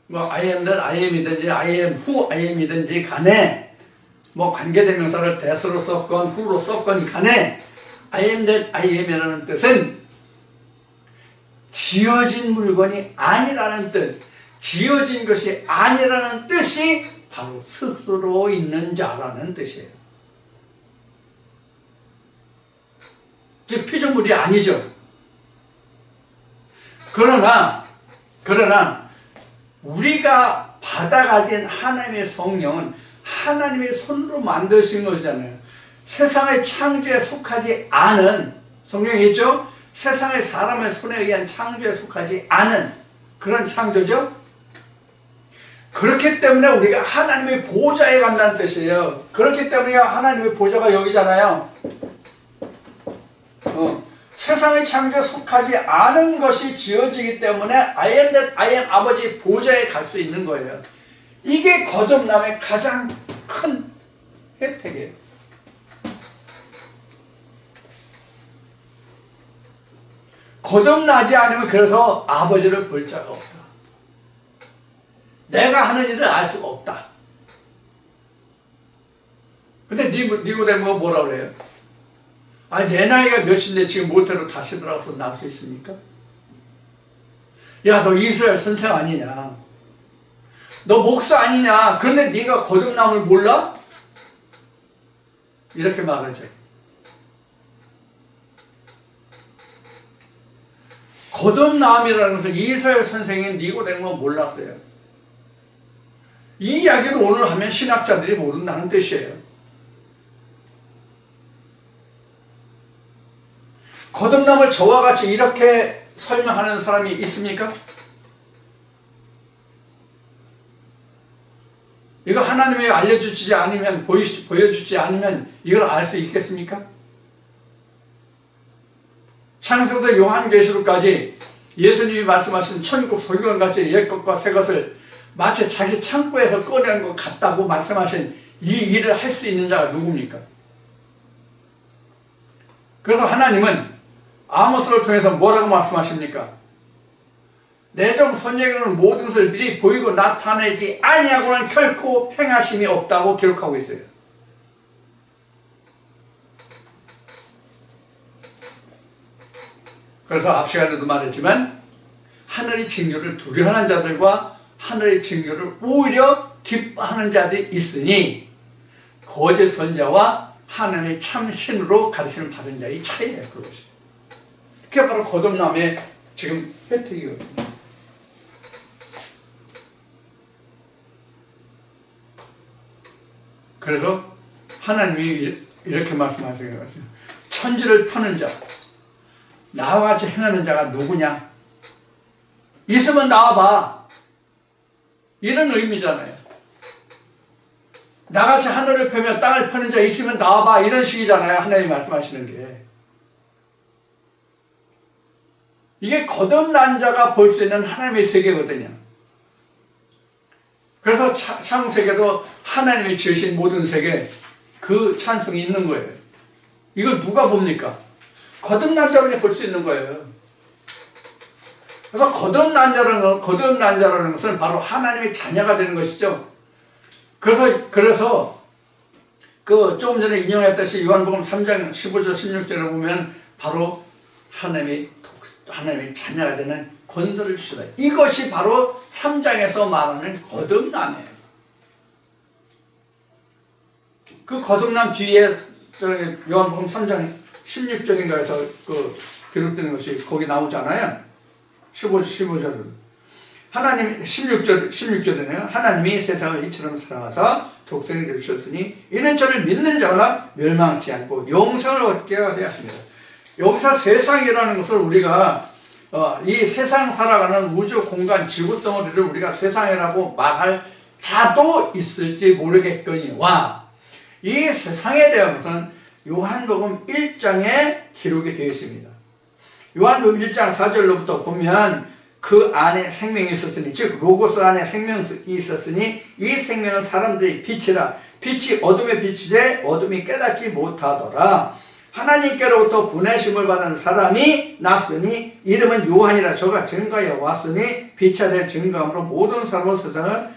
뭐 I am that I am이든지 I am who I am이든지 간에 뭐 관계대명사를 that으로 썼건 who로 썼건 간에 I am that I am이라는 뜻은 지어진 물건이 아니라는 뜻, 지어진 것이 아니라는 뜻이 바로 스스로 있는 자라는 뜻이에요. 즉 피조물이 아니죠. 그러나 우리가 받아가진 하나님의 성령은 하나님의 손으로 만드신 것이잖아요. 세상의 창조에 속하지 않은, 성경에 있죠? 세상의 사람의 손에 의한 창조에 속하지 않은 그런 창조죠. 그렇기 때문에 우리가 하나님의 보좌에 간다는 뜻이에요. 그렇기 때문에 하나님의 보좌가 여기잖아요. 세상의 창조에 속하지 않은 것이 지어지기 때문에 I am that I am 아버지 보좌에 갈 수 있는 거예요. 이게 거듭남의 가장 큰 혜택이에요. 거듭나지 않으면 그래서 아버지를 볼 자가 없다. 내가 하는 일을 알 수가 없다. 근데 니고데모가 뭐라 그래요? 아니 내 나이가 몇인데 지금 모태로 다시 들어가서 낳을 수 있습니까? 야, 너 이스라엘 선생 아니냐? 너 목사 아니냐? 그런데 네가 거듭남을 몰라? 이렇게 말하죠. 거듭남이라는 것을 이스라엘 선생인 니고데모가 몰랐어요. 이 이야기를 오늘 하면 신학자들이 모른다는 뜻이에요. 거듭남을 저와 같이 이렇게 설명하는 사람이 있습니까? 이거 하나님이 알려주지 않으면, 보여주지 않으면 이걸 알 수 있겠습니까? 창세부터 요한계시록까지 예수님이 말씀하신 천국 소유관같이 옛것과 새것을 마치 자기 창고에서 꺼내는 것 같다고 말씀하신 이 일을 할 수 있는 자가 누굽니까? 그래서 하나님은 아모스를 통해서 뭐라고 말씀하십니까? 내 종 선지자는 모든 것을 미리 보이고 나타내지 아니하고는 결코 행하심이 없다고 기록하고 있어요. 그래서 앞 시간에도 말했지만 하늘의 징조를 두려워하는 자들과 하늘의 징조를 오히려 기뻐하는 자들이 있으니 거짓 선지자와 하나님의 참 신으로 가르치는 받은 자의 차이예요. 그것이. 그게 바로 거듭남의 지금 혜택이거든요. 그래서 하나님이 이렇게 말씀하시는 것 같아요. 천지를 펴는 자, 나와 같이 행하는 자가 누구냐? 있으면 나와봐. 이런 의미잖아요. 나같이 하늘을 펴며 땅을 펴는 자 있으면 나와봐. 이런 식이잖아요. 하나님이 말씀하시는 게. 이게 거듭난 자가 볼 수 있는 하나님의 세계거든요. 그래서 창세계도 하나님이 지으신 모든 세계 그 찬송이 있는 거예요. 이걸 누가 봅니까? 거듭난 자만이 볼 수 있는 거예요. 그래서 거듭난 자라는 것은 바로 하나님의 자녀가 되는 것이죠. 그래서 그 조금 전에 인용했듯이 요한복음 3장 15절 16절을 보면 바로 하나님의 자녀가 되는 권세를 주시다. 이것이 바로 3장에서 말하는 거듭남이에요. 그 거듭남 뒤에 요한복음 3장 16절인가에서 그 기록되는 것이 거기 나오잖아요. 15절은 하나님 16절에는 하나님이 세상을 이처럼 사랑하사 독생을 주셨으니 이는 저를 믿는 자가 멸망치 않고 영생을 얻게 하였습니다. 여기서 세상이라는 것을 우리가 이 세상 살아가는 우주 공간 지구 덩어리를 우리가 세상이라고 말할 자도 있을지 모르겠거니와 이 세상에 대한 것은 요한복음 1장에 기록이 되어 있습니다. 요한복음 1장 4절로부터 보면 그 안에 생명이 있었으니 즉 로고스 안에 생명이 있었으니 이 생명은 사람들의 빛이라 빛이 어둠의 빛이되 어둠이 깨닫지 못하더라. 하나님께로부터 보내심을 받은 사람이 났으니 이름은 요한이라. 저가 증거하여 왔으니 빛이 될 증거함으로 모든 사람은 세상을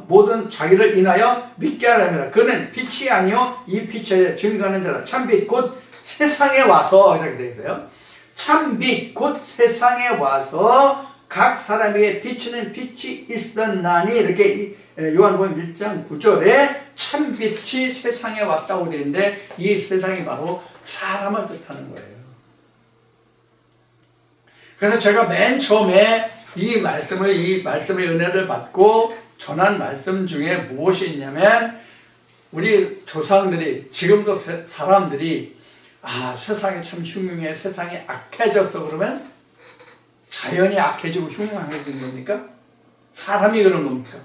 모든 자기를 인하여 믿게 하려니라. 그는 빛이 아니요 이 빛에 증거하는 자라. 참빛 곧 세상에 와서 이렇게 되어 있어요. 참빛 곧 세상에 와서 각 사람에게 비추는 빛이 있었나니 이렇게 요한복음 1장 9절에 참빛이 세상에 왔다고 되어 있는데 이 세상이 바로 사람을 뜻하는 거예요. 그래서 제가 맨 처음에 이 말씀의 은혜를 받고 전한 말씀 중에 무엇이 있냐면 우리 조상들이 지금도 사람들이 세상이 참 흉흉해, 세상이 악해졌어 그러면 자연이 악해지고 흉흉해지는 겁니까? 사람이 그런 겁니까?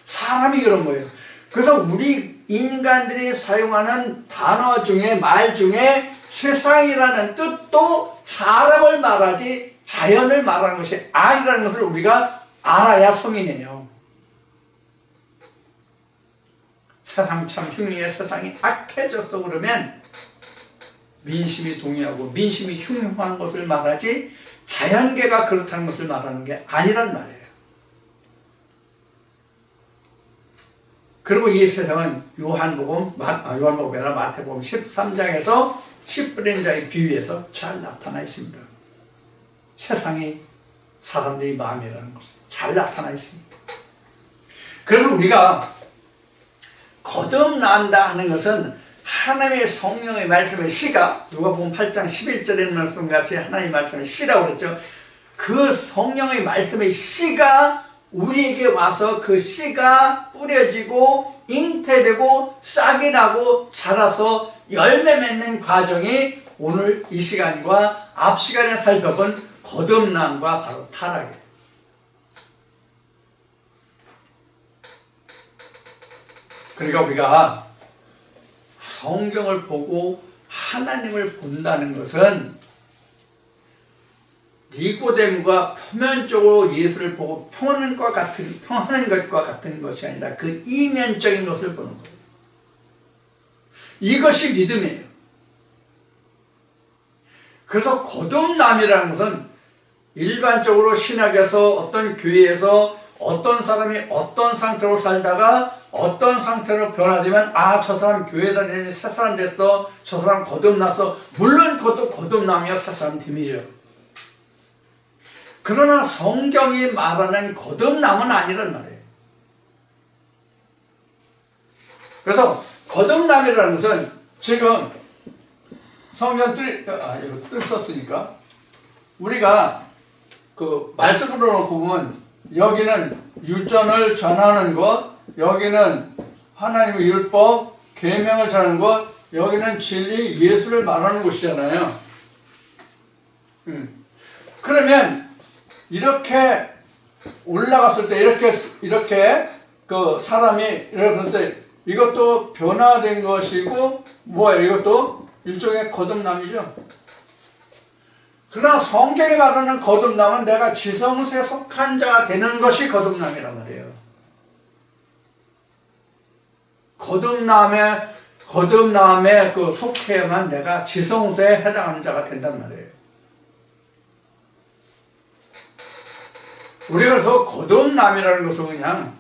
사람이 그런 거예요. 그래서 우리 인간들이 사용하는 단어 중에 말 중에 세상이라는 뜻도 사람을 말하지 자연을 말하는 것이 아니라는 것을 우리가 알아야 성인이에요. 세상 참 흉흉해, 세상이 악해졌어 그러면 민심이 동의하고 민심이 흉흉한 것을 말하지 자연계가 그렇다는 것을 말하는 게 아니란 말이에요. 그리고 이 세상은 요한복음이나 마태복음 13장에서 씨 뿌린 자의 비유에서 잘 나타나 있습니다. 세상이 사람들의 마음이라는 것을 잘 나타나 있습니다. 그래서 우리가 거듭난다 하는 것은 하나님의 성령의 말씀의 씨가 누가복음 8장 11절에 말씀같이 하나님의 말씀의 씨라고 그랬죠. 그 성령의 말씀의 씨가 우리에게 와서 그 씨가 뿌려지고 잉태되고 싹이 나고 자라서 열매 맺는 과정이 오늘 이 시간과 앞 시간에 살펴본 거듭남과 바로 타락이에요. 그러니까 우리가 성경을 보고 하나님을 본다는 것은 니고데모가 표면적으로 예수를 보고 평하는 것과 같은 것이 아니라 그 이면적인 것을 보는 거예요. 이것이 믿음이에요. 그래서 거듭남이라는 것은 일반적으로 신학에서 어떤 교회에서 어떤 사람이 어떤 상태로 살다가 어떤 상태로 변화되면 아, 저 사람 교회 다니는 새 사람 됐어, 저 사람 거듭났어. 물론 그것도 거듭남이야 새 사람 됨이죠. 그러나 성경이 말하는 거듭남은 아니란 말이에요. 그래서 거듭남이라는 것은 지금 성경 이거 썼으니까 우리가 그 말씀으로 놓고 보면 여기는 유전을 전하는 것, 여기는 하나님의 율법, 계명을 전하는 것, 여기는 진리, 예수를 말하는 곳이잖아요. 그러면 이렇게 올라갔을 때 이렇게 그 사람이 이렇게 때 이것도 변화된 것이고 뭐예요? 이것도 일종의 거듭남이죠. 그러나 성경이 말하는 거듭남은 내가 지성소에 속한 자가 되는 것이 거듭남이란 말이에요. 거듭남에 그 속해야만 내가 지성소에 해당하는 자가 된단 말이에요. 우리가 그래서 거듭남이라는 것은 그냥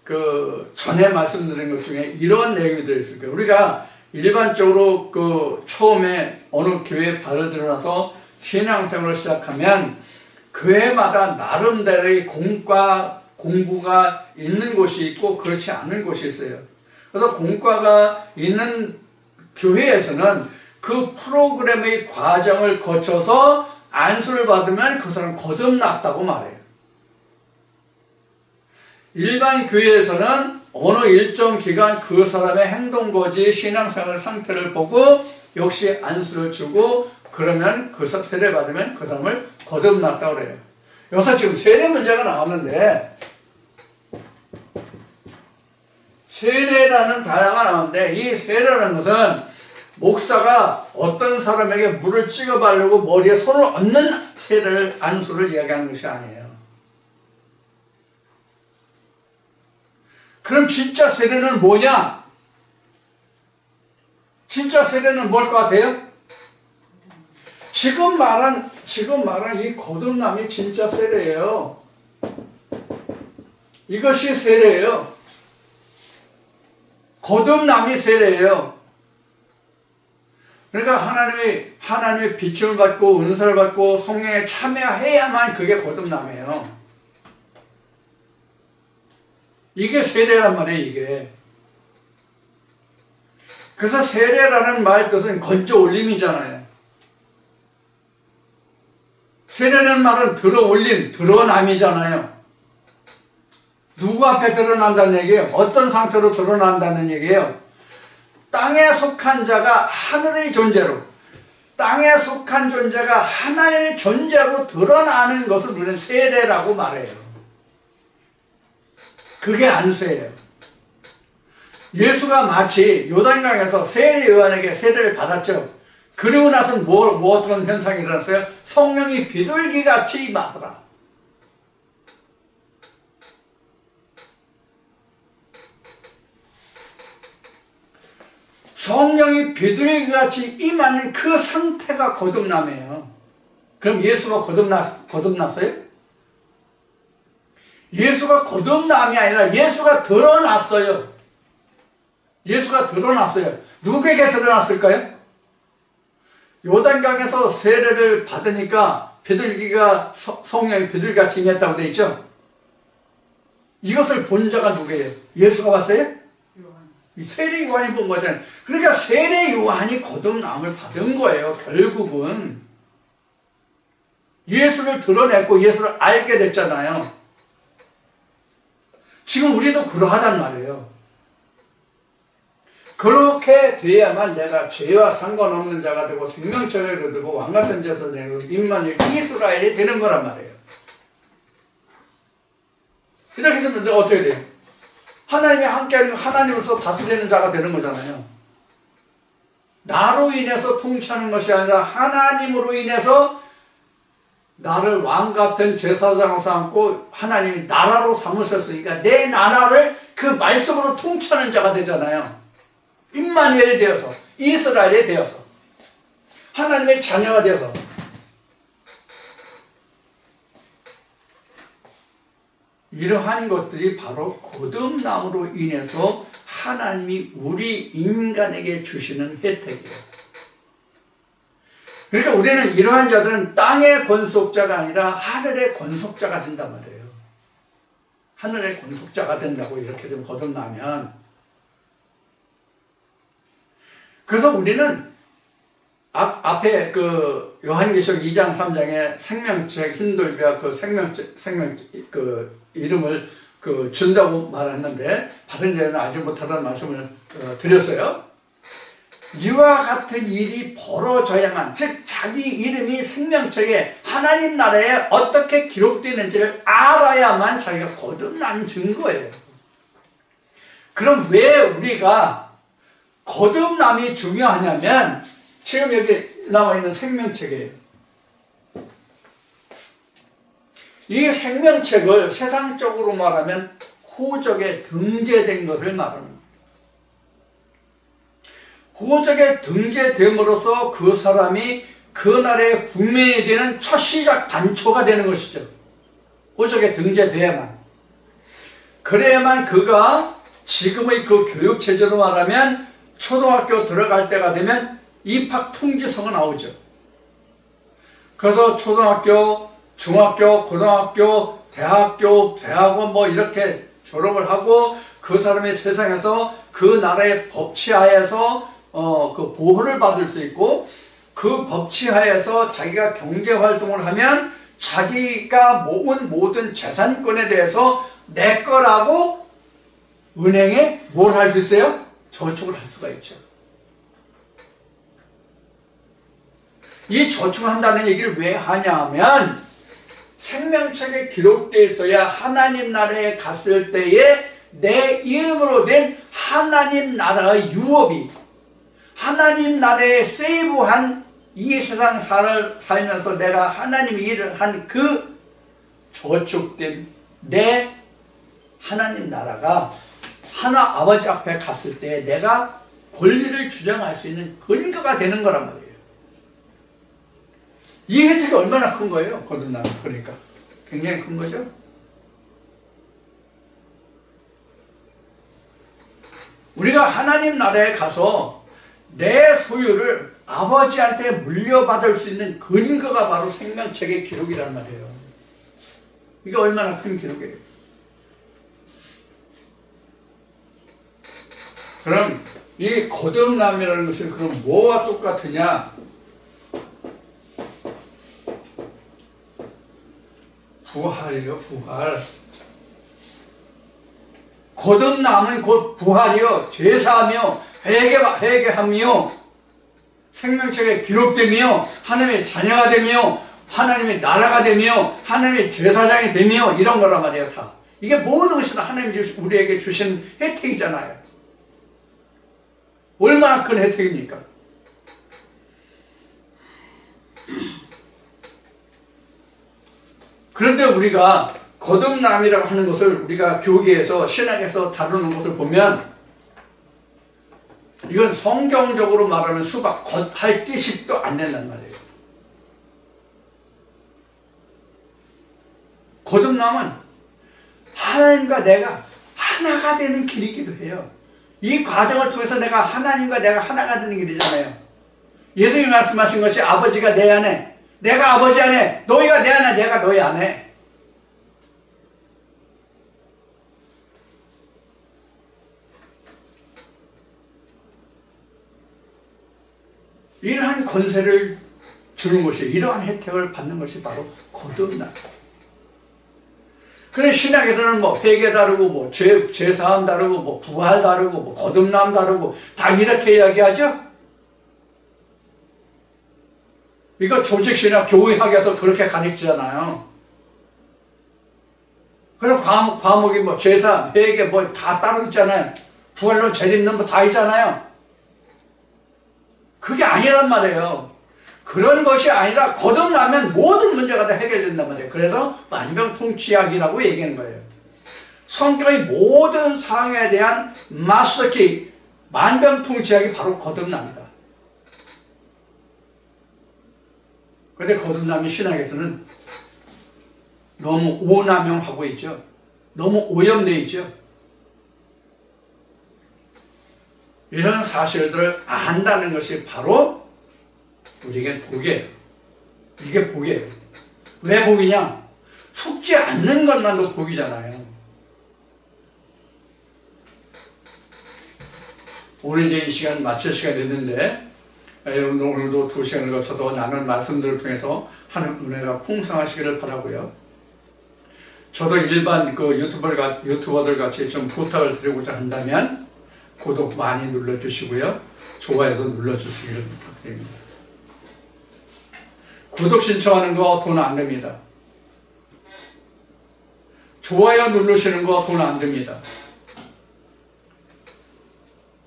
그 전에 말씀드린 것 중에 이런 내용이 들어있을 거예요. 우리가 일반적으로 그 처음에 어느 교회에 발을 들여놔서 신앙생활을 시작하면 교회마다 나름대로의 공부가 있는 곳이 있고 그렇지 않은 곳이 있어요. 그래서 공과가 있는 교회에서는 그 프로그램의 과정을 거쳐서 안수를 받으면 그 사람 거듭났다고 말해요. 일반 교회에서는 어느 일정 기간 그 사람의 행동거지 신앙생활 상태를 보고 역시 안수를 주고 그러면 그 세례 받으면 그 사람을 거듭났다고 그래요. 여기서 지금 세례 문제가 나왔는데 세례라는 단어가 나오는데 이 세례라는 것은 목사가 어떤 사람에게 물을 찍어 바르고 머리에 손을 얹는 세례를 안수를 이야기하는 것이 아니에요. 그럼 진짜 세례는 뭐냐? 진짜 세례는 뭘 것 같아요? 지금 말한 이 거듭남이 진짜 세례예요. 이것이 세례예요. 거듭남이 세례예요. 그러니까 하나님의 비춤을 받고 은사를 받고 성령에 참여해야만 그게 거듭남이에요. 이게 세례란 말이에요, 이게. 그래서 세례라는 말 뜻은 건져 올림이잖아요. 세례라는 말은 들어 올림, 드러남이잖아요. 누구 앞에 드러난다는 얘기예요? 어떤 상태로 드러난다는 얘기예요? 땅에 속한 자가 하늘의 존재로, 땅에 속한 존재가 하나님의 존재로 드러나는 것을 우리는 세례라고 말해요. 그게 안수예요. 예수가 마치 요단강에서 세례 요한에게 세례를 받았죠. 그리고 나서는 어떤 현상이 일어났어요? 성령이 비둘기같이 임하더라. 성령이 비둘기같이 임하는 그 상태가 거듭남이에요. 그럼 예수가 거듭났어요? 예수가 거듭남이 아니라 예수가 드러났어요. 예수가 드러났어요. 누구에게 드러났을까요? 요단강에서 세례를 받으니까 비둘기가 성령이 비둘기같이 임했다고 되어 있죠. 이것을 본 자가 누구예요? 예수가 봤어요? 세례 요한이 본 거잖아요. 그러니까 세례 요한이 거듭남을 받은 거예요. 결국은 예수를 드러냈고 예수를 알게 됐잖아요. 지금 우리도 그러하단 말이에요. 그렇게 돼야만 내가 죄와 상관없는 자가 되고 생명체를 얻고 왕같은 자가 되고 임마누엘 이스라엘이 되는 거란 말이에요. 이렇게 되면 어떻게 돼요? 하나님이 함께하는 하나님으로서 다스리는 자가 되는 거잖아요. 나로 인해서 통치하는 것이 아니라 하나님으로 인해서 나를 왕같은 제사장으로 삼고 하나님이 나라로 삼으셨으니까 내 나라를 그 말씀으로 통치하는 자가 되잖아요. 임마누엘이 되어서, 이스라엘이 되어서, 하나님의 자녀가 되어서. 이러한 것들이 바로 거듭남으로 인해서 하나님이 우리 인간에게 주시는 혜택이에요. 그러니까 우리는 이러한 자들은 땅의 권속자가 아니라 하늘의 권속자가 된단 말이에요. 하늘의 권속자가 된다고 이렇게 좀 거듭나면. 그래서 우리는 앞에 그 요한계시록 2장 3장에 생명책 힌돌비아 그 생명 이름을 준다고 말했는데 받은 자는 알지 못하다는 말씀을 드렸어요. 이와 같은 일이 벌어져야만, 즉 자기 이름이 생명책에 하나님 나라에 어떻게 기록되는지를 알아야만 자기가 거듭난 증거예요. 그럼 왜 우리가 거듭남이 중요하냐면 지금 여기 나와 있는 생명책이에요. 이 생명책을 세상적으로 말하면 호적에 등재된 것을 말합니다. 호적에 등재됨으로써 그 사람이 그 나라의 국민이 되는 첫 시작 단초가 되는 것이죠. 호적에 등재돼야만. 그래야만 그가 지금의 그 교육체제로 말하면 초등학교 들어갈 때가 되면 입학 통지서가 나오죠. 그래서 초등학교, 중학교, 고등학교, 대학원 뭐 이렇게 졸업을 하고 그 사람이 세상에서 그 나라의 법치하에서 그 보호를 받을 수 있고 그 법치하에서 자기가 경제활동을 하면 자기가 모은 모든 재산권에 대해서 내 거라고 은행에 뭘 할 수 있어요? 저축을 할 수가 있죠. 이 저축한다는 얘기를 왜 하냐면 생명책에 기록되어 있어야 하나님 나라에 갔을 때에 내 이름으로 된 하나님 나라의 유업이 하나님 나라에 세이브한 이 세상 살면서 내가 하나님의 일을 한 그 저축된 내 하나님 나라가 하나 아버지 앞에 갔을 때 내가 권리를 주장할 수 있는 근거가 되는 거란 말이에요. 이 혜택이 얼마나 큰 거예요? 거듭나면. 그러니까 굉장히 큰 거죠. 우리가 하나님 나라에 가서 내 소유를 아버지한테 물려받을 수 있는 근거가 바로 생명책의 기록이란 말이에요. 이게 얼마나 큰 기록이에요. 그럼 이 거듭남이라는 것은 그럼 뭐와 똑같으냐? 부활이요, 부활. 거듭남은 곧 부활이요, 죄사하며 회개하며 생명책에 기록되며 하나님의 자녀가 되며 하나님의 나라가 되며 하나님의 제사장이 되며 이런 거란 말이에요. 다 이게 모든 것이 다 하나님이 우리에게 주신 혜택이잖아요. 얼마나 큰 혜택입니까? 그런데 우리가 거듭남이라고 하는 것을 우리가 교계에서 신학에서 다루는 것을 보면 이건 성경적으로 말하면 수박 겉할 띠씩도 안 된단 말이에요. 거듭남은 하나님과 내가 하나가 되는 길이기도 해요. 이 과정을 통해서 내가 하나님과 내가 하나가 되는 길이잖아요. 예수님이 말씀하신 것이 아버지가 내 안에, 내가 아버지 안에, 너희가 내 안에, 내가 너희 안에. 이러한 권세를 주는 것이, 이러한 혜택을 받는 것이 바로 거듭남. 그래 신약에서는 뭐 회개 다르고 뭐 죄사함 다르고 뭐 부활 다르고 뭐 거듭남 다르고 다 이렇게 이야기하죠. 이거 조직신학 교회학에서 그렇게 가르치잖아요. 그럼 과목이 뭐 죄사, 회개 뭐 다 따로 있잖아요. 부활론, 재림론 뭐 다 있잖아요. 그게 아니란 말이에요. 그런 것이 아니라 거듭나면 모든 문제가 다 해결된단 말이에요. 그래서 만병통치약이라고 얘기하는 거예요. 성경의 모든 상황에 대한 마스터키, 만병통치약이 바로 거듭납니다. 그런데 거듭남이 신학에서는 너무 오남용하고 있죠. 너무 오염되어 있죠. 이런 사실들을 안다는 것이 바로 우리에게 복이에요. 이게 복이에요. 왜 복이냐? 속지 않는 것만도 복이잖아요. 오늘 이제 이 시간 마칠 시간이 됐는데 여러분들 오늘도 2시간을 거쳐서 나눈 말씀들을 통해서 하나님 은혜가 풍성하시기를 바라고요. 저도 일반 그 유튜버들 같이 좀 부탁을 드리고자 한다면 구독 많이 눌러주시고요. 좋아요도 눌러주시기를 부탁드립니다. 구독 신청하는 거 돈 안 듭니다. 좋아요 누르시는 거 돈 안 듭니다.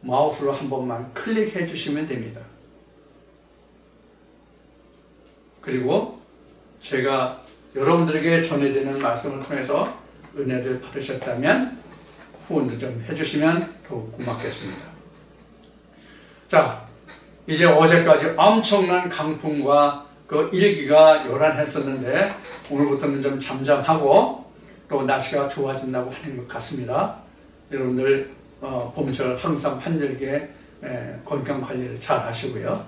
마우스로 한 번만 클릭해 주시면 됩니다. 그리고 제가 여러분들에게 전해드리는 말씀을 통해서 은혜를 받으셨다면 후원도 좀 해주시면 더욱 고맙겠습니다. 자, 이제 어제까지 엄청난 강풍과 그 일기가 요란했었는데 오늘부터는 좀 잠잠하고 또 날씨가 좋아진다고 하는 것 같습니다. 여러분들 봄철 항상 한절기에 건강 관리를 잘 하시고요.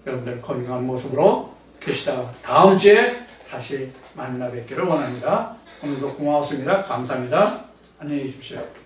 여러분들 건강한 모습으로 계시다 다음 주에 다시 만나 뵙기를 원합니다. 오늘도 고마웠습니다. 감사합니다. 안녕히 계십시오.